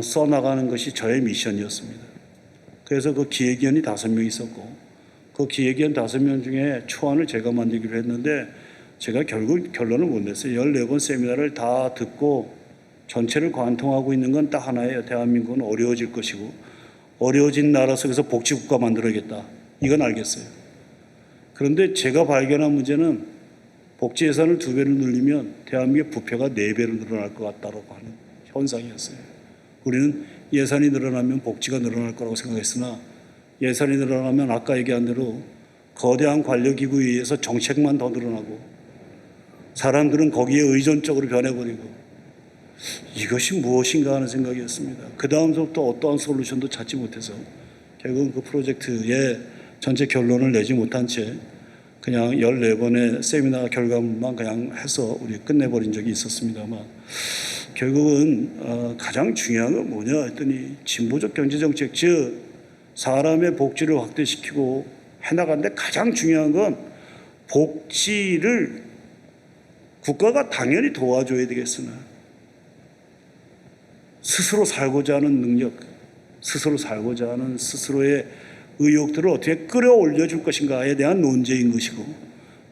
써나가는 것이 저의 미션이었습니다. 그래서 그 기획위원이 5명 있었고 그 기획위원 5명 중에 초안을 제가 만들기로 했는데 제가 결국 결론을 못 냈어요. 14번 세미나를 다 듣고 전체를 관통하고 있는 건 딱 하나예요. 대한민국은 어려워질 것이고 어려워진 나라 속에서 복지국가 만들어야겠다. 이건 알겠어요. 그런데 제가 발견한 문제는 복지 예산을 2배를 늘리면 대한민국의 부패가 4배로 늘어날 것 같다고 하는 현상이었어요. 우리는 예산이 늘어나면 복지가 늘어날 거라고 생각했으나 예산이 늘어나면 아까 얘기한 대로 거대한 관료기구에 의해서 정책만 더 늘어나고 사람들은 거기에 의존적으로 변해버리고 이것이 무엇인가 하는 생각이었습니다. 그 다음부터 어떠한 솔루션도 찾지 못해서 결국은 그 프로젝트의 전체 결론을 내지 못한 채 그냥 14번의 세미나 결과만 그냥 해서 우리 끝내버린 적이 있었습니다만 결국은 가장 중요한 건 뭐냐 했더니 진보적 경제정책, 즉 사람의 복지를 확대시키고 해나가는데 가장 중요한 건 복지를 국가가 당연히 도와줘야 되겠으나 스스로 살고자 하는 능력, 스스로 살고자 하는 스스로의 의욕들을 어떻게 끌어올려 줄 것인가에 대한 논제인 것이고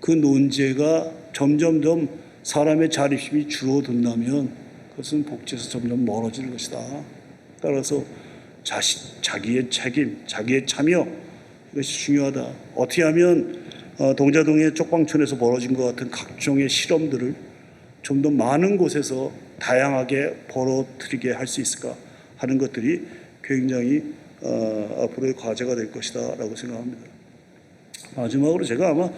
그 논제가 점점점 사람의 자립심이 줄어든다면 그것은 복지에서 점점 멀어질 것이다. 따라서 자기의 책임, 자기의 참여 이것이 중요하다. 어떻게 하면 동자동의 쪽방촌에서 벌어진 것 같은 각종의 실험들을 좀 더 많은 곳에서 다양하게 벌어들이게 할 수 있을까 하는 것들이 굉장히 앞으로의 과제가 될 것이다라고 생각합니다. 마지막으로 제가 아마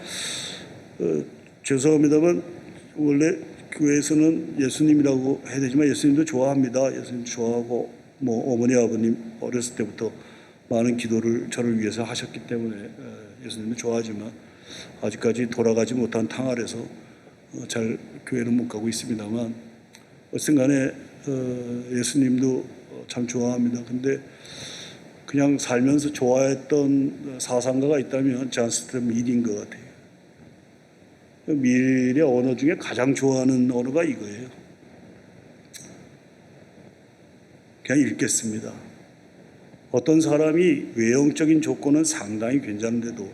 죄송합니다만 원래 교회에서는 예수님이라고 해야 되지만 예수님도 좋아합니다. 예수님 좋아하고 뭐 어머니 아버님 어렸을 때부터 많은 기도를 저를 위해서 하셨기 때문에 예수님도 좋아하지만 아직까지 돌아가지 못한 탕 아래서 잘 교회는 못 가고 있습니다만 어쨌든 간에 예수님도 참 좋아합니다. 근데 그냥 살면서 좋아했던 사상가가 있다면 잔스트 밀인 것 같아요. 밀의 언어 중에 가장 좋아하는 언어가 이거예요. 그냥 읽겠습니다. 어떤 사람이 외형적인 조건은 상당히 괜찮은데도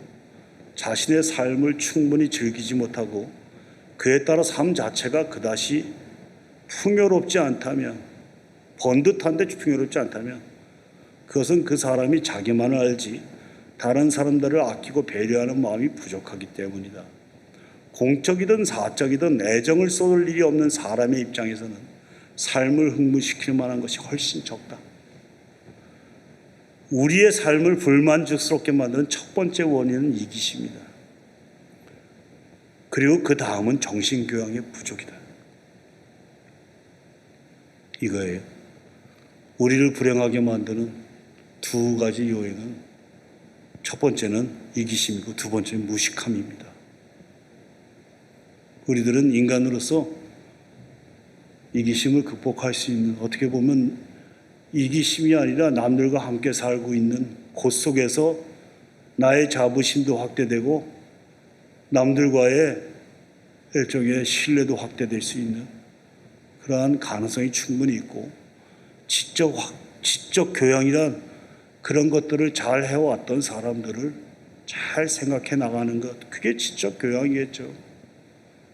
자신의 삶을 충분히 즐기지 못하고 그에 따라 삶 자체가 그다지 풍요롭지 않다면, 번듯한데 풍요롭지 않다면 그것은 그 사람이 자기만을 알지 다른 사람들을 아끼고 배려하는 마음이 부족하기 때문이다. 공적이든 사적이든 애정을 쏟을 일이 없는 사람의 입장에서는 삶을 흥분시킬 만한 것이 훨씬 적다. 우리의 삶을 불만족스럽게 만드는 첫 번째 원인은 이기심이다. 그리고 그 다음은 정신교양의 부족이다. 이거예요. 우리를 불행하게 만드는 두 가지 요인은 첫 번째는 이기심이고 두 번째는 무식함입니다. 우리들은 인간으로서 이기심을 극복할 수 있는, 어떻게 보면 이기심이 아니라 남들과 함께 살고 있는 곳 속에서 나의 자부심도 확대되고 남들과의 일종의 신뢰도 확대될 수 있는 그러한 가능성이 충분히 있고, 지적 교양이란 그런 것들을 잘 해왔던 사람들을 잘 생각해 나가는 것, 그게 지적 교양이겠죠.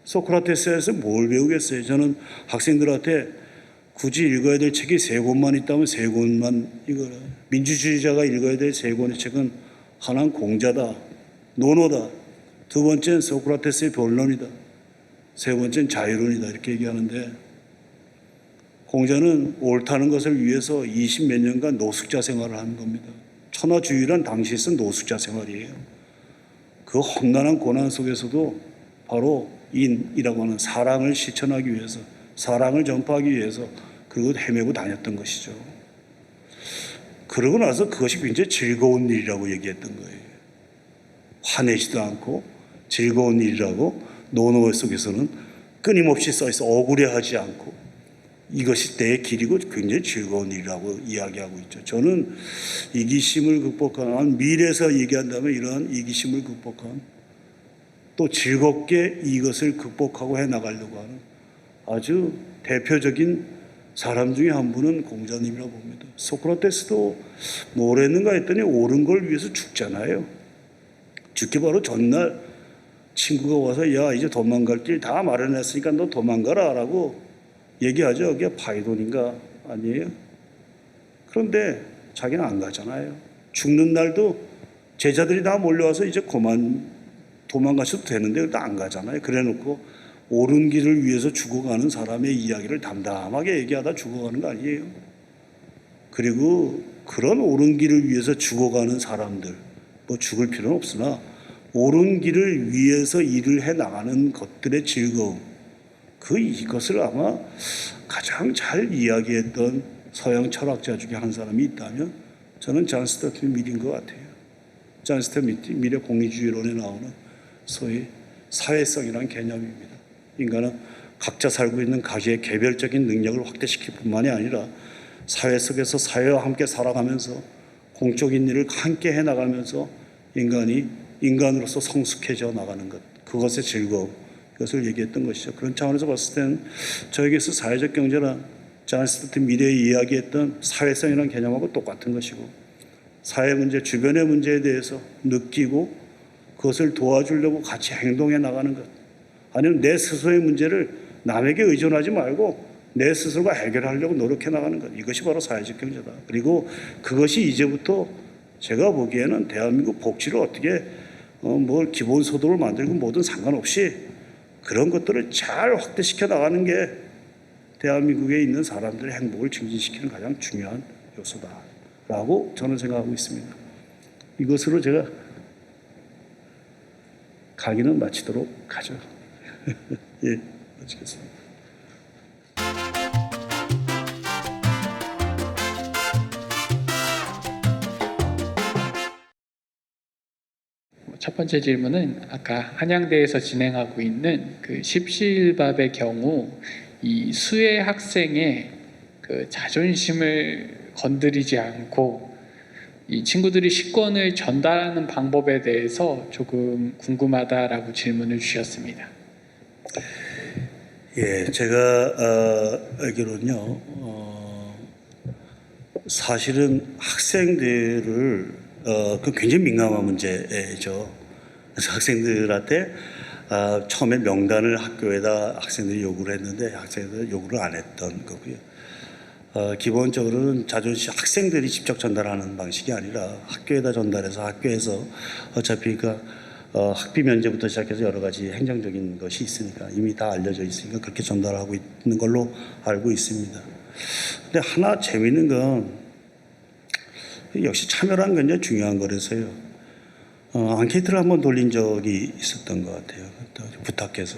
소크라테스에서 뭘 배우겠어요? 저는 학생들한테 굳이 읽어야 될 책이 3권만 있다면 3권만 읽어라. 민주주의자가 읽어야 될 3권의 책은 하나는 공자다, 논어다, 두 번째는 소크라테스의 변론이다, 세 번째는 자유론이다, 이렇게 얘기하는데, 공자는 옳다는 것을 위해서 20몇 년간 노숙자 생활을 한 겁니다. 천하주의란 당시에서 노숙자 생활이에요. 그 험난한 고난 속에서도 바로 인이라고 하는 사랑을 실천하기 위해서, 사랑을 전파하기 위해서 그걸 헤매고 다녔던 것이죠. 그러고 나서 그것이 굉장히 즐거운 일이라고 얘기했던 거예요. 화내지도 않고 즐거운 일이라고 논어 속에서는 끊임없이 써 있어 억울해하지 않고 이것이 내 길이고 굉장히 즐거운 일이라고 이야기하고 있죠. 저는 이기심을 극복한 미래에서 얘기한다면 이러한 이기심을 극복한 또 즐겁게 이것을 극복하고 해 나가려고 하는 아주 대표적인 사람 중에 한 분은 공자님이라고 봅니다. 소크라테스도 뭘 했는가 했더니 옳은 걸 위해서 죽잖아요. 죽기 바로 전날 친구가 와서 야 이제 도망갈 길 다 마련했으니까 너 도망가라 라고 얘기하죠. 그게 파이돈인가 아니에요? 그런데 자기는 안 가잖아요. 죽는 날도 제자들이 다 몰려와서 이제 그만 도망가셔도 되는데 일단 안 가잖아요. 그래놓고 옳은 길을 위해서 죽어가는 사람의 이야기를 담담하게 얘기하다 죽어가는 거 아니에요. 그리고 그런 옳은 길을 위해서 죽어가는 사람들, 뭐 죽을 필요는 없으나 옳은 길을 위해서 일을 해 나가는 것들의 즐거움, 이것을 아마 가장 잘 이야기했던 서양 철학자 중에 한 사람이 있다면 저는 존 스튜어트 밀인 것 같아요. 존 스튜어트 밀의 공리주의론에 나오는 소위 사회성이라는 개념입니다. 인간은 각자 살고 있는 각의 개별적인 능력을 확대시킬 뿐만이 아니라 사회 속에서 사회와 함께 살아가면서 공적인 일을 함께 해나가면서 인간이 인간으로서 성숙해져 나가는 것, 그것의 즐거움, 이것을 얘기했던 것이죠. 그런 차원에서 봤을 때는 저에게서 사회적 경제란 존 스튜어트 밀이 이야기했던 사회성이라는 개념하고 똑같은 것이고 사회 문제, 주변의 문제에 대해서 느끼고 그것을 도와주려고 같이 행동해 나가는 것, 아니면 내 스스로의 문제를 남에게 의존하지 말고 내 스스로가 해결하려고 노력해 나가는 것, 이것이 바로 사회적 경제다. 그리고 그것이 이제부터 제가 보기에는 대한민국 복지를 어떻게 뭘 기본소득을 만들고 뭐든 상관없이 그런 것들을 잘 확대시켜 나가는 게 대한민국에 있는 사람들의 행복을 증진시키는 가장 중요한 요소다라고 저는 생각하고 있습니다. 이것으로 제가 강의는 마치도록 하죠. 예, 마치겠습니다. 첫 번째 질문은 아까 한양대에서 진행하고 있는 그 십시일밥의 경우 이 수혜 학생의 그 자존심을 건드리지 않고 이 친구들이 식권을 전달하는 방법에 대해서 조금 궁금하다라고 질문을 주셨습니다. 예, 제가 알기로는요, 사실은 학생들을 그 굉장히 민감한 문제죠. 그래서 학생들한테 처음에 명단을 학교에다 학생들이 요구를 했는데 학생들은 요구를 안 했던 거고요. 기본적으로는 자존심, 학생들이 직접 전달하는 방식이 아니라 학교에다 전달해서 학교에서 어차피 학비 면제부터 시작해서 여러 가지 행정적인 것이 있으니까 이미 다 알려져 있으니까 그렇게 전달하고 있는 걸로 알고 있습니다. 근데 하나 재미있는 건 역시 참여라는 건 굉장히 중요한 거라서요. 앙케이트를 한번 돌린 적이 있었던 것 같아요. 부탁해서.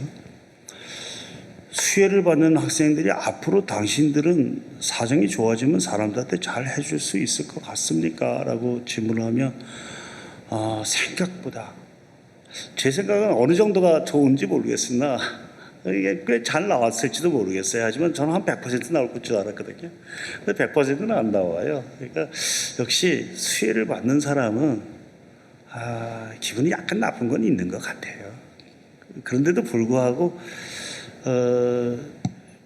수혜를 받는 학생들이 앞으로 당신들은 사정이 좋아지면 사람들한테 잘 해줄 수 있을 것 같습니까? 라고 질문을 하면 생각보다 제 생각은 어느 정도가 좋은지 모르겠으나 이게 꽤 잘 나왔을지도 모르겠어요. 하지만 저는 한 100% 나올 줄 알았거든요. 근데 100%는 안 나와요. 그러니까 역시 수혜를 받는 사람은 기분이 약간 나쁜 건 있는 것 같아요. 그런데도 불구하고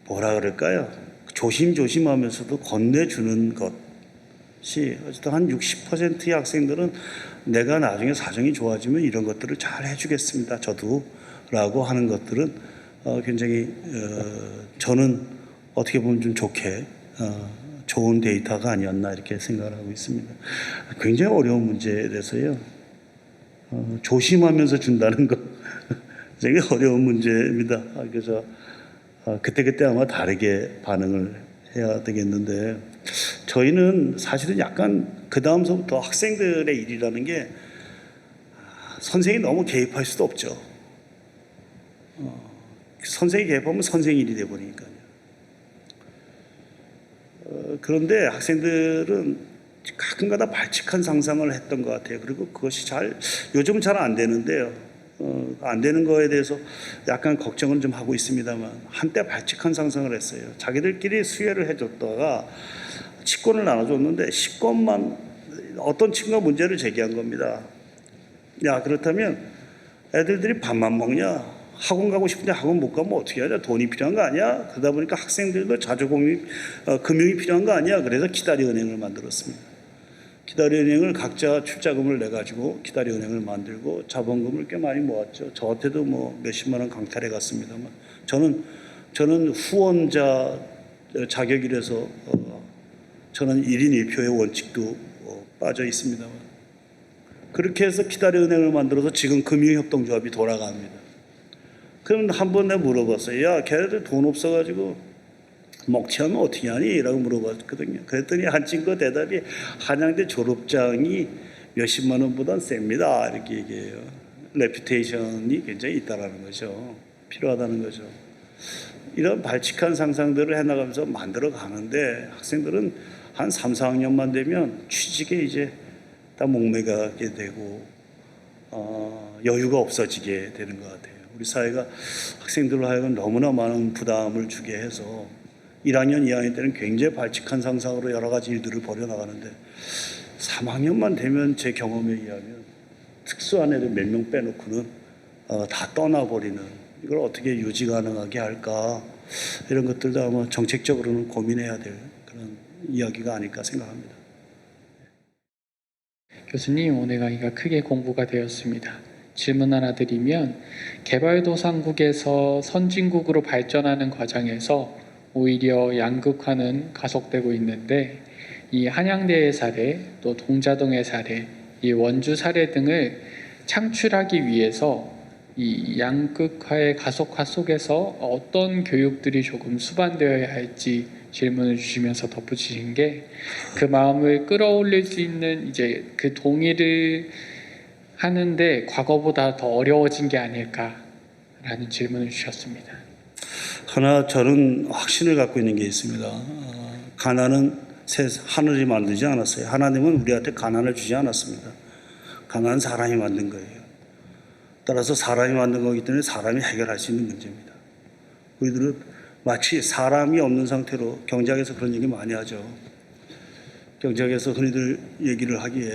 뭐라 그럴까요? 조심조심하면서도 건네주는 것이 어쨌든 한 60%의 학생들은 내가 나중에 사정이 좋아지면 이런 것들을 잘 해주겠습니다. 저도 라고 하는 것들은 굉장히 저는 어떻게 보면 좀 좋게 좋은 데이터가 아니었나 이렇게 생각을 하고 있습니다. 굉장히 어려운 문제에 대해서요. 조심하면서 준다는 거 굉장히 어려운 문제입니다. 그래서 그때그때 아마 다르게 반응을 해야 되겠는데 저희는 사실은 약간 그 다음서부터 학생들의 일이라는 게 선생이 너무 개입할 수도 없죠. 선생이 개입하면 선생 일이 돼버리니까요. 그런데 학생들은 가끔가다 발칙한 상상을 했던 것 같아요. 그리고 그것이 요즘은 잘 안 되는데요. 안 되는 거에 대해서 약간 걱정은 좀 하고 있습니다만 한때 발칙한 상상을 했어요. 자기들끼리 수혜를 해줬다가 식권을 나눠줬는데 식권만 어떤 친구가 문제를 제기한 겁니다. 야, 그렇다면 애들들이 밥만 먹냐? 학원 가고 싶은데 학원 못 가면 어떻게 하냐? 돈이 필요한 거 아니야? 그러다 보니까 학생들도 금융이 필요한 거 아니야? 그래서 기다리은행을 만들었습니다. 기다리은행을 각자 출자금을 내가지고 기다리은행을 만들고 자본금을 꽤 많이 모았죠. 저한테도 뭐 몇십만 원 강탈해 갔습니다만 저는 후원자 자격이라서 저는 1인 1표의 원칙도 빠져 있습니다만 그렇게 해서 기다리은행을 만들어서 지금 금융협동조합이 돌아갑니다. 그럼 한 번 내가 물어봤어요. 야, 걔네들 돈 없어가지고 먹튀하면 어떻게 하니? 라고 물어봤거든요. 그랬더니 한 친구 대답이 한양대 졸업장이 몇십만 원보단 셉니다. 이렇게 얘기해요. 레퓨테이션이 굉장히 있다라는 거죠. 필요하다는 거죠. 이런 발칙한 상상들을 해나가면서 만들어 가는데 학생들은 한 3, 4학년만 되면 취직에 이제 다 목매가게 되고 여유가 없어지게 되는 것 같아요. 우리 사회가 학생들로 하여금 너무나 많은 부담을 주게 해서 1학년, 2학년 때는 굉장히 발칙한 상상으로 여러 가지 일들을 벌여나가는데 3학년만 되면 제 경험에 의하면 특수한 애들 몇 명 빼놓고는 다 떠나버리는 이걸 어떻게 유지 가능하게 할까 이런 것들도 아마 정책적으로는 고민해야 될 그런 이야기가 아닐까 생각합니다. 교수님, 오늘 강의가 크게 공부가 되었습니다. 질문 하나 드리면 개발도상국에서 선진국으로 발전하는 과정에서 오히려 양극화는 가속되고 있는데 이 한양대의 사례, 또 동자동의 사례, 이 원주 사례 등을 창출하기 위해서 이 양극화의 가속화 속에서 어떤 교육들이 조금 수반되어야 할지 질문을 주시면서 덧붙이신 게 그 마음을 끌어올릴 수 있는 이제 그 동의를 하는데 과거보다 더 어려워진 게 아닐까라는 질문을 주셨습니다. 하나 저는 확신을 갖고 있는 게 있습니다. 가난은 하늘이 만들지 않았어요. 하나님은 우리한테 가난을 주지 않았습니다. 가난은 사람이 만든 거예요. 따라서 사람이 만든 거기 때문에 사람이 해결할 수 있는 문제입니다. 우리들은 마치 사람이 없는 상태로 경제학에서 그런 얘기 많이 하죠. 경제학에서 흔히들 얘기를 하기에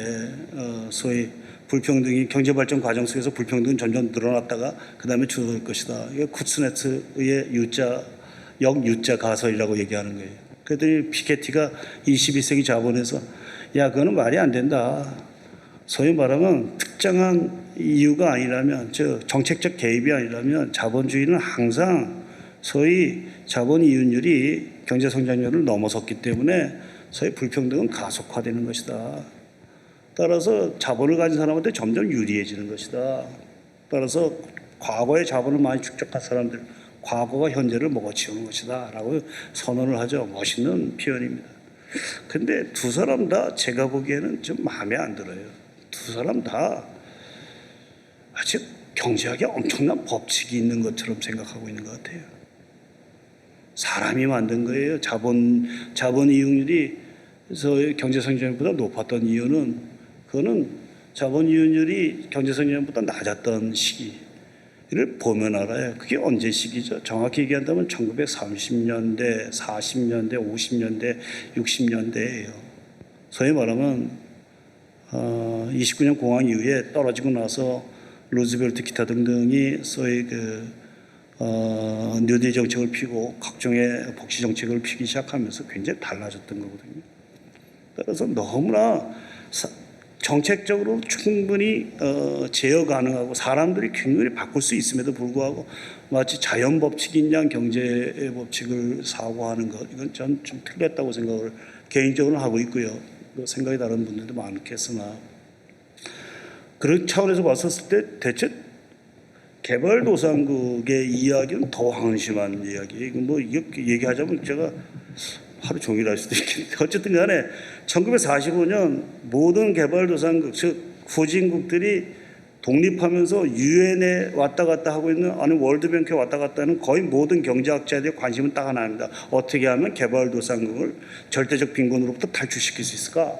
소위 불평등이 경제발전 과정 속에서 불평등은 점점 늘어났다가 그 다음에 줄어들 것이다. 이게 쿠츠네트의 역유자 가설이라고 얘기하는 거예요. 그랬더니 피케티가 21세기 자본에서 야, 그거는 말이 안 된다. 소위 말하면 특정한 이유가 아니라면, 즉 정책적 개입이 아니라면 자본주의는 항상 소위 자본 이윤율이 경제 성장률을 넘어섰기 때문에 소위 불평등은 가속화되는 것이다. 따라서 자본을 가진 사람한테 점점 유리해지는 것이다. 따라서 과거에 자본을 많이 축적한 사람들, 과거가 현재를 먹어치우는 것이다 라고 선언을 하죠. 멋있는 표현입니다. 근데 두 사람 다 제가 보기에는 좀 마음에 안 들어요. 두 사람 다 아직 경제학에 엄청난 법칙이 있는 것처럼 생각하고 있는 것 같아요. 사람이 만든 거예요. 자본 이익률이 경제 성장률보다 높았던 이유는 그거는 자본 이익률이 경제 성장률보다 낮았던 시기를 보면 알아요. 그게 언제 시기죠? 정확히 얘기한다면 1930년대, 40년대, 50년대, 60년대예요. 소위 말하면 29년 공황 이후에 떨어지고 나서 루즈벨트 기타 등등이 소위 뉴딜 정책을 피고 각종의 복지 정책을 피기 시작하면서 굉장히 달라졌던 거거든요. 따라서 너무나 정책적으로 충분히 제어 가능하고 사람들이 굉장히 바꿀 수 있음에도 불구하고 마치 자연 법칙인 양 경제 법칙을 사고하는 것, 이건 전 좀 틀렸다고 생각을 개인적으로 하고 있고요. 생각이 다른 분들도 많겠으나 그런 차원에서 봤었을 때 대체 개발도상국의 이야기는 더 한심한 이야기. 뭐 이렇게 얘기하자면 제가 하루 종일 할 수도 있겠는데 어쨌든 간에 1945년 모든 개발도상국, 즉 후진국들이 독립하면서 유엔에 왔다 갔다 하고 있는, 아니 월드뱅크에 왔다 갔다 하는 거의 모든 경제학자들의 관심은 딱 하나입니다. 어떻게 하면 개발도상국을 절대적 빈곤으로부터 탈출시킬 수 있을까?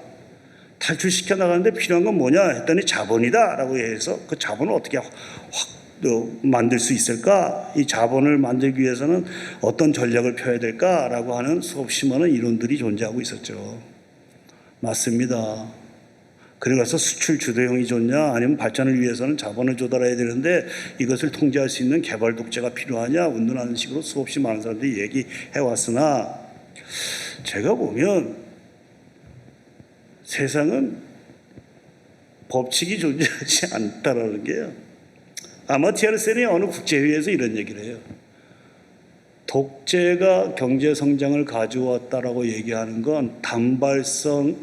탈출시켜 나가는데 필요한 건 뭐냐 했더니 자본이다라고 해서 그 자본을 어떻게 확 만들 수 있을까? 이 자본을 만들기 위해서는 어떤 전략을 펴야 될까라고 하는 수없이 많은 이론들이 존재하고 있었죠. 맞습니다. 그래서 수출 주도형이 좋냐 아니면 발전을 위해서는 자본을 조달해야 되는데 이것을 통제할 수 있는 개발 독재가 필요하냐 운동하는 식으로 수없이 많은 사람들이 얘기해 왔으나 제가 보면 세상은 법칙이 존재하지 않다라는 게요. 아마티아 센이 어느 국제회의에서 이런 얘기를 해요. 독재가 경제 성장을 가져왔다라고 얘기하는 건 단발적인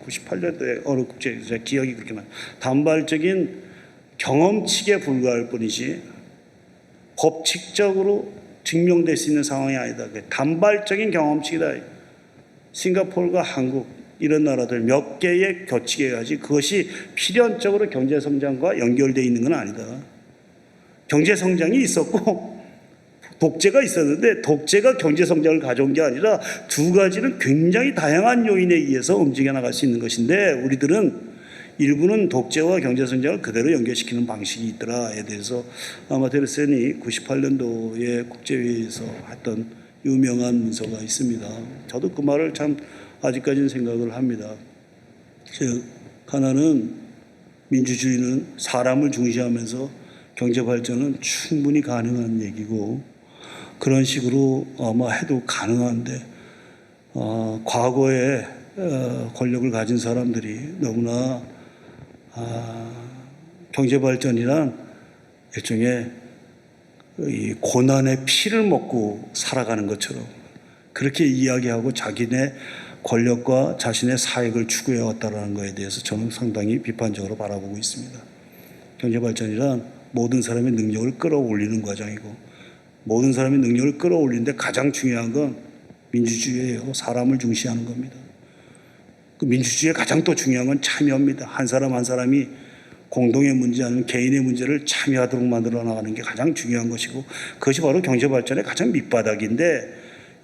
98년도에 어느 국제회의에서 기억이 그렇게 나요. 단발적인 경험칙에 불과할 뿐이지 법칙적으로 증명될 수 있는 상황이 아니다. 단발적인 경험칙이다. 싱가포르가 한국 이런 나라들 몇 개의 교칙에 가지 그것이 필연적으로 경제 성장과 연결되어 있는 건 아니다. 경제 성장이 있었고 독재가 있었는데 독재가 경제 성장을 가져온 게 아니라 두 가지는 굉장히 다양한 요인에 의해서 움직여 나갈 수 있는 것인데 우리들은 일부는 독재와 경제 성장을 그대로 연결시키는 방식이 있더라에 대해서 아마티아 센이 98년도에 국제회의에서 했던 유명한 문서가 있습니다. 저도 그 말을 참 아직까지는 생각을 합니다. 즉 하나는 민주주의는 사람을 중시하면서 경제 발전은 충분히 가능한 얘기고 그런 식으로 아마 해도 가능한데 과거에 권력을 가진 사람들이 너무나 경제 발전이란 일종의 이 고난의 피를 먹고 살아가는 것처럼 그렇게 이야기하고 자기네 권력과 자신의 사익을 추구해 왔다는 것에 대해서 저는 상당히 비판적으로 바라보고 있습니다. 경제 발전이란 모든 사람의 능력을 끌어올리는 과정이고 모든 사람의 능력을 끌어올리는데 가장 중요한 건 민주주의예요. 사람을 중시하는 겁니다. 그 민주주의의 가장 또 중요한 건 참여입니다. 한 사람 한 사람이 공동의 문제 아니면 개인의 문제를 참여하도록 만들어 나가는 게 가장 중요한 것이고 그것이 바로 경제 발전의 가장 밑바닥인데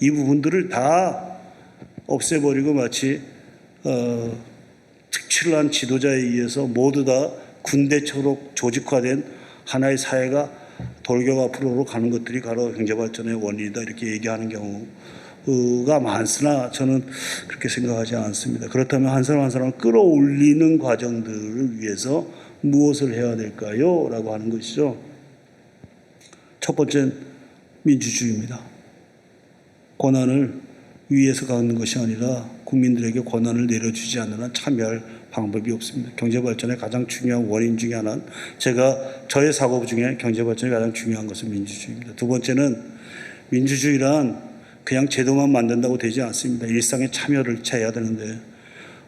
이 부분들을 다 없애버리고 마치 특출을 한 지도자에 의해서 모두 다 군대처럼 조직화된 하나의 사회가 돌격 앞으로 가는 것들이 바로 경제 발전의 원인이다 이렇게 얘기하는 경우가 많으나 저는 그렇게 생각하지 않습니다. 그렇다면 한 사람 한 사람을 끌어올리는 과정들을 위해서 무엇을 해야 될까요? 라고 하는 것이죠. 첫 번째는 민주주의입니다. 권한을 위에서 갖는 것이 아니라 국민들에게 권한을 내려주지 않는 한 참여할 방법이 없습니다. 경제 발전의 가장 중요한 원인 중에 하나는 저의 사고 중에 경제 발전이 가장 중요한 것은 민주주의입니다. 두 번째는 민주주의란 그냥 제도만 만든다고 되지 않습니다. 일상에 참여를 해야 되는데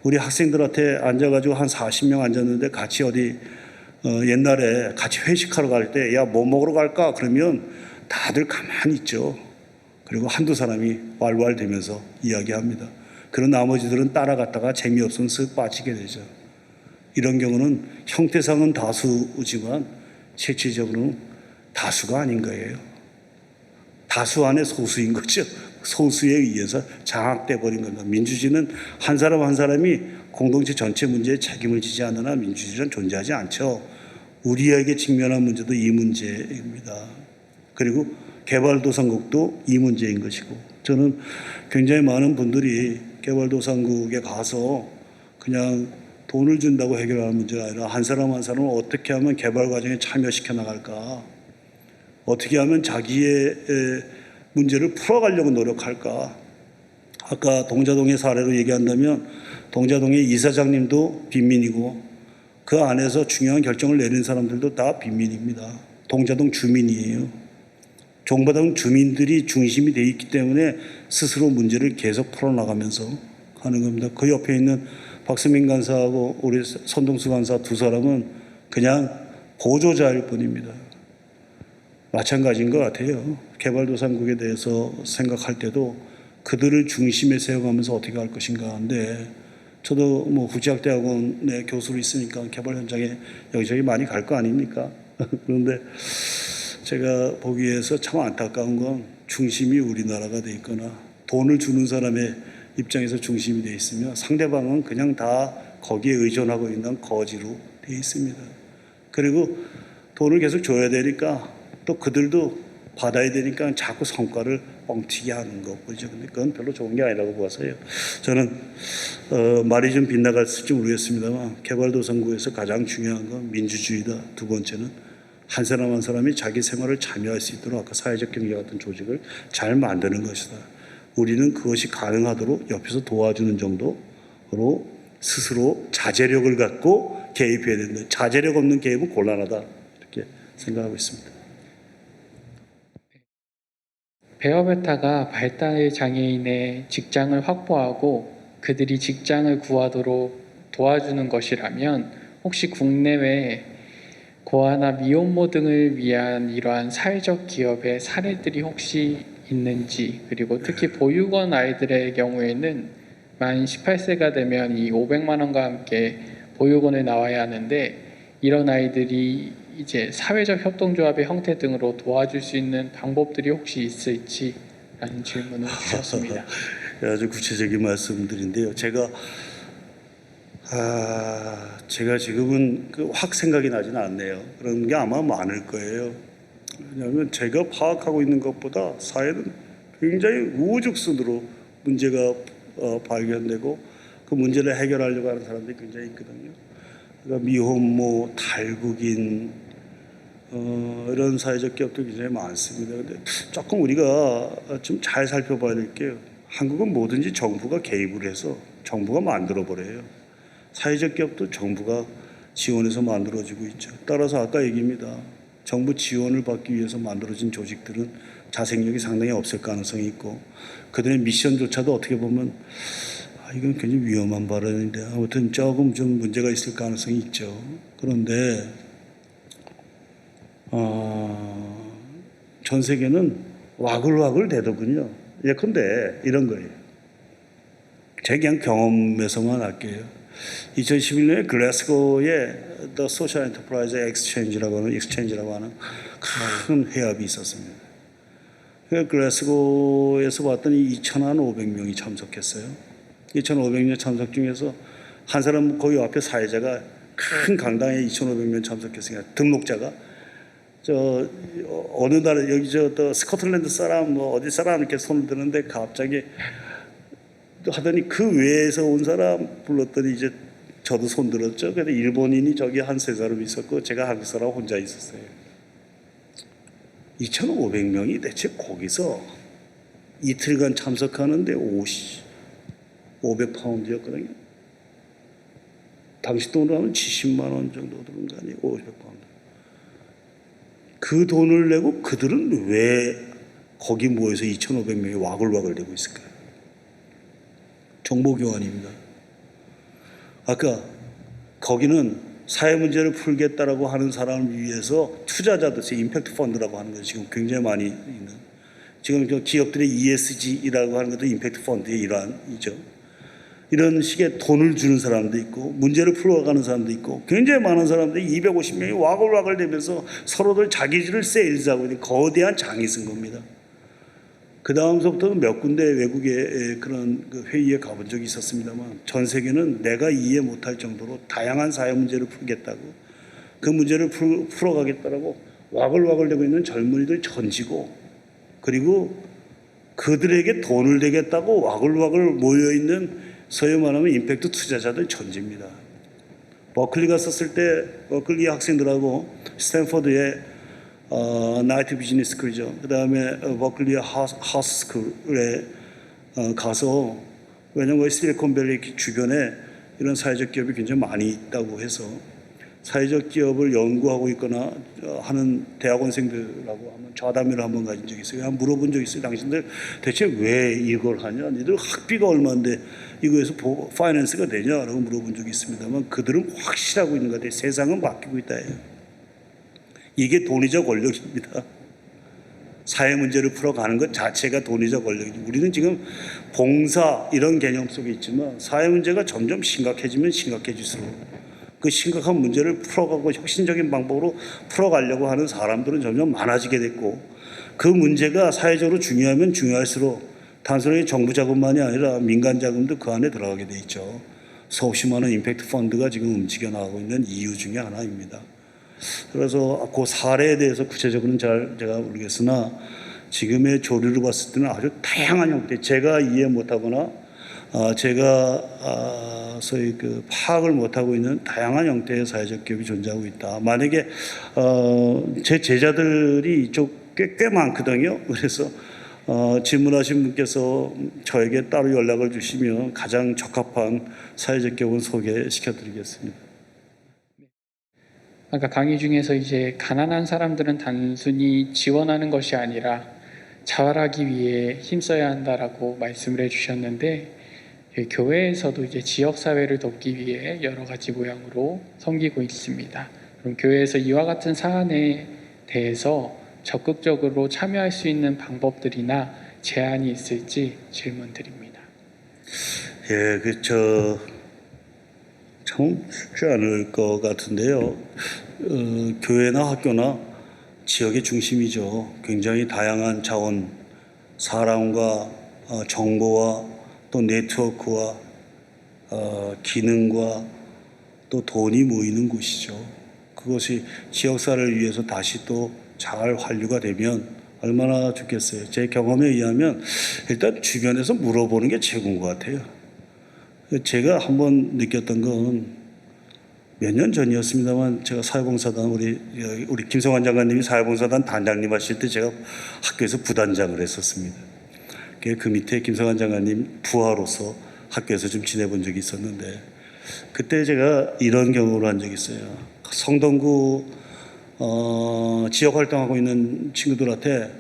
우리 학생들한테 앉아가지고 한 40명 앉았는데 같이 어디 옛날에 같이 회식하러 갈 때 야 뭐 먹으러 갈까? 그러면 다들 가만히 있죠. 그리고 한두 사람이 왈왈대면서 이야기합니다. 그런 나머지들은 따라갔다가 재미없으면 쓱 빠지게 되죠. 이런 경우는 형태상은 다수지만 실질적으로는 다수가 아닌 거예요. 다수 안에 소수인 거죠. 소수에 의해서 장악돼 버린 겁니다. 민주주의는 한 사람 한 사람이 공동체 전체 문제에 책임을 지지 않는 한 민주주의는 존재하지 않죠. 우리에게 직면한 문제도 이 문제입니다. 그리고 개발도상국도 이 문제인 것이고 저는 굉장히 많은 분들이 개발도상국에 가서 그냥 돈을 준다고 해결하는 문제가 아니라 한 사람 한 사람을 어떻게 하면 개발 과정에 참여시켜 나갈까, 어떻게 하면 자기의 문제를 풀어가려고 노력할까. 아까 동자동의 사례로 얘기한다면 동자동의 이사장님도 빈민이고 그 안에서 중요한 결정을 내리는 사람들도 다 빈민입니다. 동자동 주민이에요. 종바동 주민들이 중심이 되어 있기 때문에 스스로 문제를 계속 풀어나가면서 하는 겁니다. 그 옆에 있는 박수민 간사하고 우리 손동수 간사 두 사람은 그냥 보조자일 뿐입니다. 마찬가지인 것 같아요. 개발도상국에 대해서 생각할 때도 그들을 중심에 세워가면서 어떻게 할 것인가 하는데 저도 뭐 국제학대학원의 교수로 있으니까 개발 현장에 여기저기 많이 갈 거 아닙니까? 그런데 제가 보기에서 참 안타까운 건 중심이 우리나라가 돼 있거나 돈을 주는 사람의 입장에서 중심이 되어 있으며 상대방은 그냥 다 거기에 의존하고 있는 거지로 되어 있습니다. 그리고 돈을 계속 줘야 되니까 또 그들도 받아야 되니까 자꾸 성과를 뻥튀기 하는 거 보죠. 근데 그건 별로 좋은 게 아니라고 봐서요. 저는 말이 좀 빗나갔을지 모르겠습니다만 개발도상국에서 가장 중요한 건 민주주의다. 두 번째는 한 사람 한 사람이 자기 생활을 참여할 수 있도록 아까 사회적 경제 같은 조직을 잘 만드는 것이다. 우리는 그것이 가능하도록 옆에서 도와주는 정도로 스스로 자제력을 갖고 개입해야 된다. 자제력 없는 개입은 곤란하다. 이렇게 생각하고 있습니다. 베어베타가 발달 장애인의 직장을 확보하고 그들이 직장을 구하도록 도와주는 것이라면 혹시 국내외 고아나 미혼모 등을 위한 이러한 사회적 기업의 사례들이 혹시 있는지, 그리고 특히 보육원 아이들의 경우에는 만 18세가 되면 이 500만 원과 함께 보육원에 나와야 하는데 이런 아이들이 이제 사회적 협동조합의 형태 등으로 도와줄 수 있는 방법들이 혹시 있을지라는 질문을 주셨습니다. 아주 구체적인 말씀드린데요. 제가 지금은 확 생각이 나지는 않네요. 그런 게 아마 많을 거예요. 왜냐하면 제가 파악하고 있는 것보다 사회는 굉장히 우후죽순으로 문제가 발견되고 그 문제를 해결하려고 하는 사람들이 굉장히 있거든요. 그러니까 미혼모, 탈북인 이런 사회적 기업도 굉장히 많습니다. 근데 조금 우리가 좀 잘 살펴봐야 될 게요. 한국은 뭐든지 정부가 개입을 해서 정부가 만들어 버려요. 사회적 기업도 정부가 지원해서 만들어지고 있죠. 따라서 아까 얘기입니다. 정부 지원을 받기 위해서 만들어진 조직들은 자생력이 상당히 없을 가능성이 있고 그들의 미션조차도 어떻게 보면 이건 굉장히 위험한 발언인데 아무튼 조금 좀 문제가 있을 가능성이 있죠. 그런데 전 세계는 와글와글 되더군요. 예컨대 이런 거예요. 제 그냥 경험에서만 할게요. 2011년에 글래스고에 The Social Enterprise Exchange라고 하는 큰 회합이 있었습니다. 글래스고에서 봤더니 2,500명이 참석했어요. 2,500명 참석 중에서 한 사람 거기 앞에 사회자가 큰 강당에 2,500명 참석했으니까 등록자가 어느 나라 여기 또 스코틀랜드 사람 뭐 어디 사람 이렇게 손을 드는데 갑자기 하더니 그 외에서 온 사람 불렀더니 이제 저도 손 들었죠. 그래서 일본인이 저기 한 세 사람 있었고 제가 한국 사람 혼자 있었어요. 2,500명이 대체 거기서 이틀간 참석하는데 500파운드였거든요. 당시 돈으로 하면 70만 원 정도 드는 거 아니에요. 500파운드. 그 돈을 내고 그들은 왜 거기 모여서 2,500명이 와글와글 되고 있을까요? 정보교환입니다. 아까 거기는 사회 문제를 풀겠다라고 하는 사람을 위해서 투자자들의 임팩트 펀드라고 하는 것이 지금 굉장히 많이 있는 지금 기업들의 ESG라고 하는 것도 임팩트 펀드의 일환이죠. 이런 식의 돈을 주는 사람도 있고 문제를 풀어가는 사람도 있고 굉장히 많은 사람들이 250명이 와글와글 되면서 서로들 자기들을 세일즈하고 있는 거대한 장이 쓴 겁니다. 그 다음서부터는 몇 군데 외국의 그런 회의에 가본 적이 있었습니다만 전 세계는 내가 이해 못할 정도로 다양한 사회 문제를 풀겠다고 그 문제를 풀어가겠다라고 와글와글 되고 있는 젊은이들 전지고 그리고 그들에게 돈을 대겠다고 와글와글 모여있는 소위 말하면 임팩트 투자자들 전지입니다. 버클리 갔었을 때 버클리 학생들하고 스탠퍼드의 나이트 비즈니스 스쿨이죠. 그 다음에 버클리 하우스 스쿨에 가서 왜냐하면 실리콘밸리 주변에 이런 사회적 기업이 굉장히 많이 있다고 해서 사회적 기업을 연구하고 있거나 하는 대학원생들하고 한번 좌담회를 한번 가진 적이 있어요. 한번 물어본 적이 있어요. 당신들 대체 왜 이걸 하냐? 니들 학비가 얼마인데 이거에서 파이낸스가 되냐라고 물어본 적이 있습니다만 그들은 확실하고 있는 것 같아요. 세상은 바뀌고 있다 해요. 이게 돈이자 권력입니다. 사회 문제를 풀어가는 것 자체가 돈이자 권력이죠. 우리는 지금 봉사 이런 개념 속에 있지만 사회 문제가 점점 심각해지면 심각해질수록 그 심각한 문제를 풀어가고 혁신적인 방법으로 풀어가려고 하는 사람들은 점점 많아지게 됐고 그 문제가 사회적으로 중요하면 중요할수록 단순하게 정부 자금만이 아니라 민간 자금도 그 안에 들어가게 돼 있죠. 수없이 많은 임팩트 펀드가 지금 움직여 나가고 있는 이유 중에 하나입니다. 그래서 그 사례에 대해서 구체적으로는 잘 제가 모르겠으나 지금의 조류를 봤을 때는 아주 다양한 형태, 제가 이해 못하거나 제가 소위 그 파악을 못하고 있는 다양한 형태의 사회적 기업이 존재하고 있다. 만약에 제 제자들이 이쪽 꽤 많거든요. 그래서 질문하신 분께서 저에게 따로 연락을 주시면 가장 적합한 사회적 기업을 소개시켜드리겠습니다. 아까 강의 중에서 이제 가난한 사람들은 단순히 지원하는 것이 아니라 자활하기 위해 힘써야 한다라고 말씀을 해주셨는데, 교회에서도 이제 지역 사회를 돕기 위해 여러 가지 모양으로 섬기고 있습니다. 그럼 교회에서 이와 같은 사안에 대해서 적극적으로 참여할 수 있는 방법들이나 제안이 있을지 질문드립니다. 예, 참 쉽지 않을 것 같은데요. 교회나 학교나 지역의 중심이죠. 굉장히 다양한 자원, 사람과 정보와 또 네트워크와 기능과 또 돈이 모이는 곳이죠. 그것이 지역사회를 위해서 다시 또 잘 환류가 되면 얼마나 좋겠어요. 제 경험에 의하면 일단 주변에서 물어보는 게 최고인 것 같아요. 제가 한번 느꼈던 건 몇 년 전이었습니다만, 제가 사회봉사단 우리 김성환 장관님이 사회봉사단 단장님 하실 때 제가 학교에서 부단장을 했었습니다. 그 밑에 김성환 장관님 부하로서 학교에서 좀 지내본 적이 있었는데, 그때 제가 이런 경험을 한 적이 있어요. 성동구 지역 활동하고 있는 친구들한테,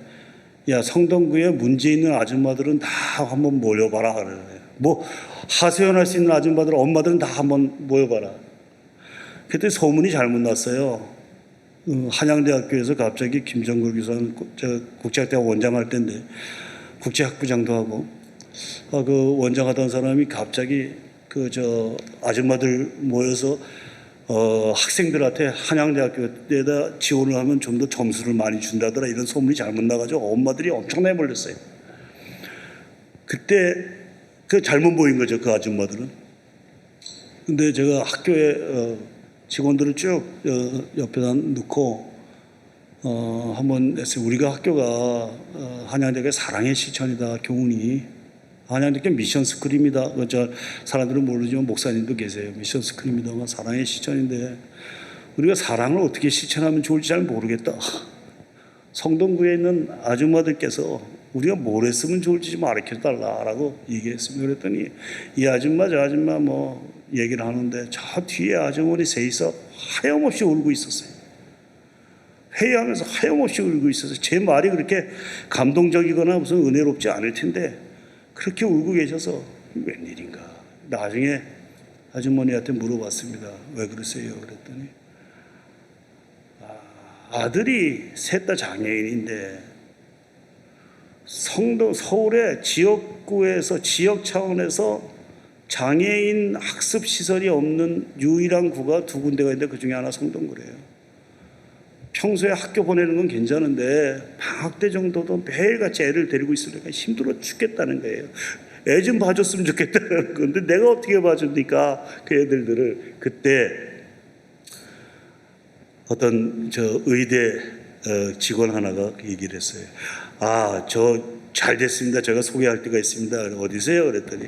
야, 성동구에 문제 있는 아줌마들은 다 한번 모여봐라. 그래요. 뭐 하소연할 수 있는 아줌마들, 엄마들은 다 한번 모여봐라. 그때 소문이 잘못 났어요. 한양대학교에서 갑자기 김정글 교수는 국제학대학 원장할 때인데, 국제학부장도 하고, 그 원장하던 사람이 갑자기 아줌마들 모여서 학생들한테 한양대학교에다 지원을 하면 좀 더 점수를 많이 준다더라, 이런 소문이 잘못 나가지고 엄마들이 엄청나게 몰렸어요. 그때 잘못 보인 거죠, 그 아줌마들은. 근데 제가 학교에 직원들을 쭉 옆에다 놓고 한번 했어요. 우리가 학교가 한양대학의 사랑의 실천이다, 교훈이. 한양대학교 미션 스쿨입니다. 사람들은 모르지만 목사님도 계세요. 미션 스쿨입니다만 사랑의 실천인데, 우리가 사랑을 어떻게 실천하면 좋을지 잘 모르겠다. 성동구에 있는 아줌마들께서 우리가 뭘 했으면 좋을지 좀 가르쳐달라라고 얘기했습니다. 그랬더니 이 아줌마 저 아줌마 뭐 얘기를 하는데, 저 뒤에 아주머니 셋이서 하염없이 울고 있었어요. 회의하면서 하염없이 울고 있어서 제 말이 그렇게 감동적이거나 무슨 은혜롭지 않을 텐데 그렇게 울고 계셔서 웬일인가. 나중에 아주머니한테 물어봤습니다. 왜 그러세요? 그랬더니 아들이 셋 다 장애인인데 서울의 지역구에서 지역 차원에서 장애인 학습 시설이 없는 유일한 구가 두 군데가 있는데 그 중에 하나 성동구래요. 평소에 학교 보내는 건 괜찮은데 방학 때 정도도 매일같이 애를 데리고 있으니까 힘들어 죽겠다는 거예요. 애 좀 봐줬으면 좋겠다는 건데 내가 어떻게 봐줍니까? 그 애들을. 그때 어떤 의대 직원 하나가 얘기를 했어요. 저 잘 됐습니다. 제가 소개할 때가 있습니다. 어디세요? 그랬더니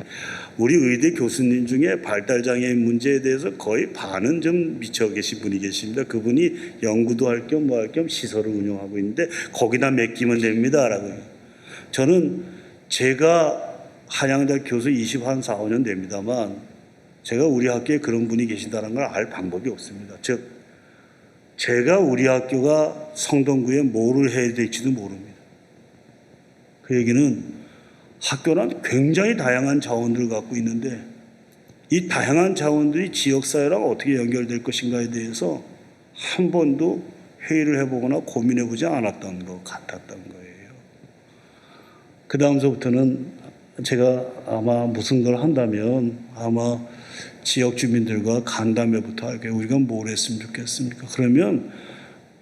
우리 의대 교수님 중에 발달장애인 문제에 대해서 거의 반은 좀 미쳐 계신 분이 계십니다. 그분이 연구도 할 겸 뭐 할 겸 시설을 운영하고 있는데 거기다 맡기면 됩니다. 라고. 저는 제가 한양대학 교수 24, 5년 됩니다만 제가 우리 학교에 그런 분이 계신다는 걸 알 방법이 없습니다. 즉 제가 우리 학교가 성동구에 뭐를 해야 될지도 모릅니다. 그 얘기는 학교는 굉장히 다양한 자원들을 갖고 있는데 이 다양한 자원들이 지역사회랑 어떻게 연결될 것인가에 대해서 한 번도 회의를 해보거나 고민해보지 않았던 것 같았던 거예요. 그 다음서부터는 제가 아마 무슨 걸 한다면 아마 지역 주민들과 간담회부터 할게요. 우리가 뭘 했으면 좋겠습니까? 그러면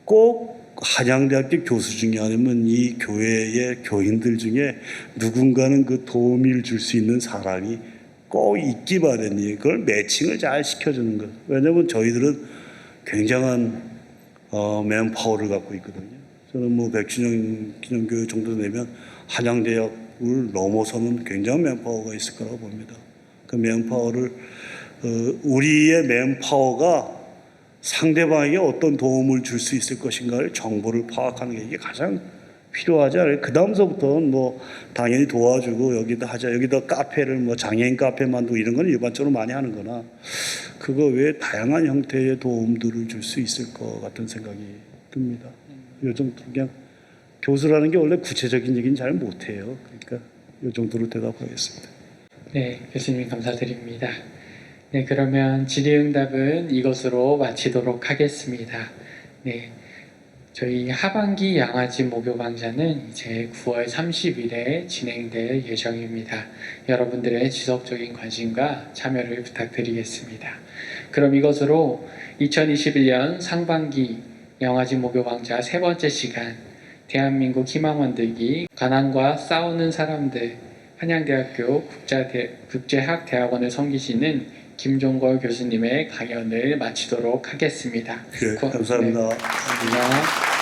꼭 한양대학교 교수 중에 아니면 이 교회의 교인들 중에 누군가는 그 도움을 줄 수 있는 사람이 꼭 있기 마련이에요. 그걸 매칭을 잘 시켜주는 것. 왜냐하면 저희들은 굉장한 맨파워를 갖고 있거든요. 저는 뭐 100주년 기념교회 정도 되면 한양대학을 넘어서는 굉장한 맨파워가 있을 거라고 봅니다. 그 맨파워를 우리의 맨파워가 상대방에게 어떤 도움을 줄 수 있을 것인가를 정보를 파악하는 게 이게 가장 필요하지 않아요? 그 다음서부터는 뭐 당연히 도와주고 여기다 하자, 여기다 카페를 뭐 장애인 카페 만들고 이런 건 일반적으로 많이 하는 거나 그거 외에 다양한 형태의 도움들을 줄 수 있을 것 같은 생각이 듭니다. 요즘 그냥 교수라는 게 원래 구체적인 얘기는 잘 못해요. 그러니까 이 정도로 대답하겠습니다. 네, 교수님 감사드립니다. 네, 그러면 질의응답은 이것으로 마치도록 하겠습니다. 네, 저희 하반기 양아지 목요 강좌는 이제 9월 30일에 진행될 예정입니다. 여러분들의 지속적인 관심과 참여를 부탁드리겠습니다. 그럼 이것으로 2021년 상반기 양아지 목요 강좌 세 번째 시간 대한민국 희망 만들기 가난과 싸우는 사람들 한양대학교 국제학대학원을 섬기시는 김종걸 교수님의 강연을 마치도록 하겠습니다. 네, 감사합니다. 네, 감사합니다.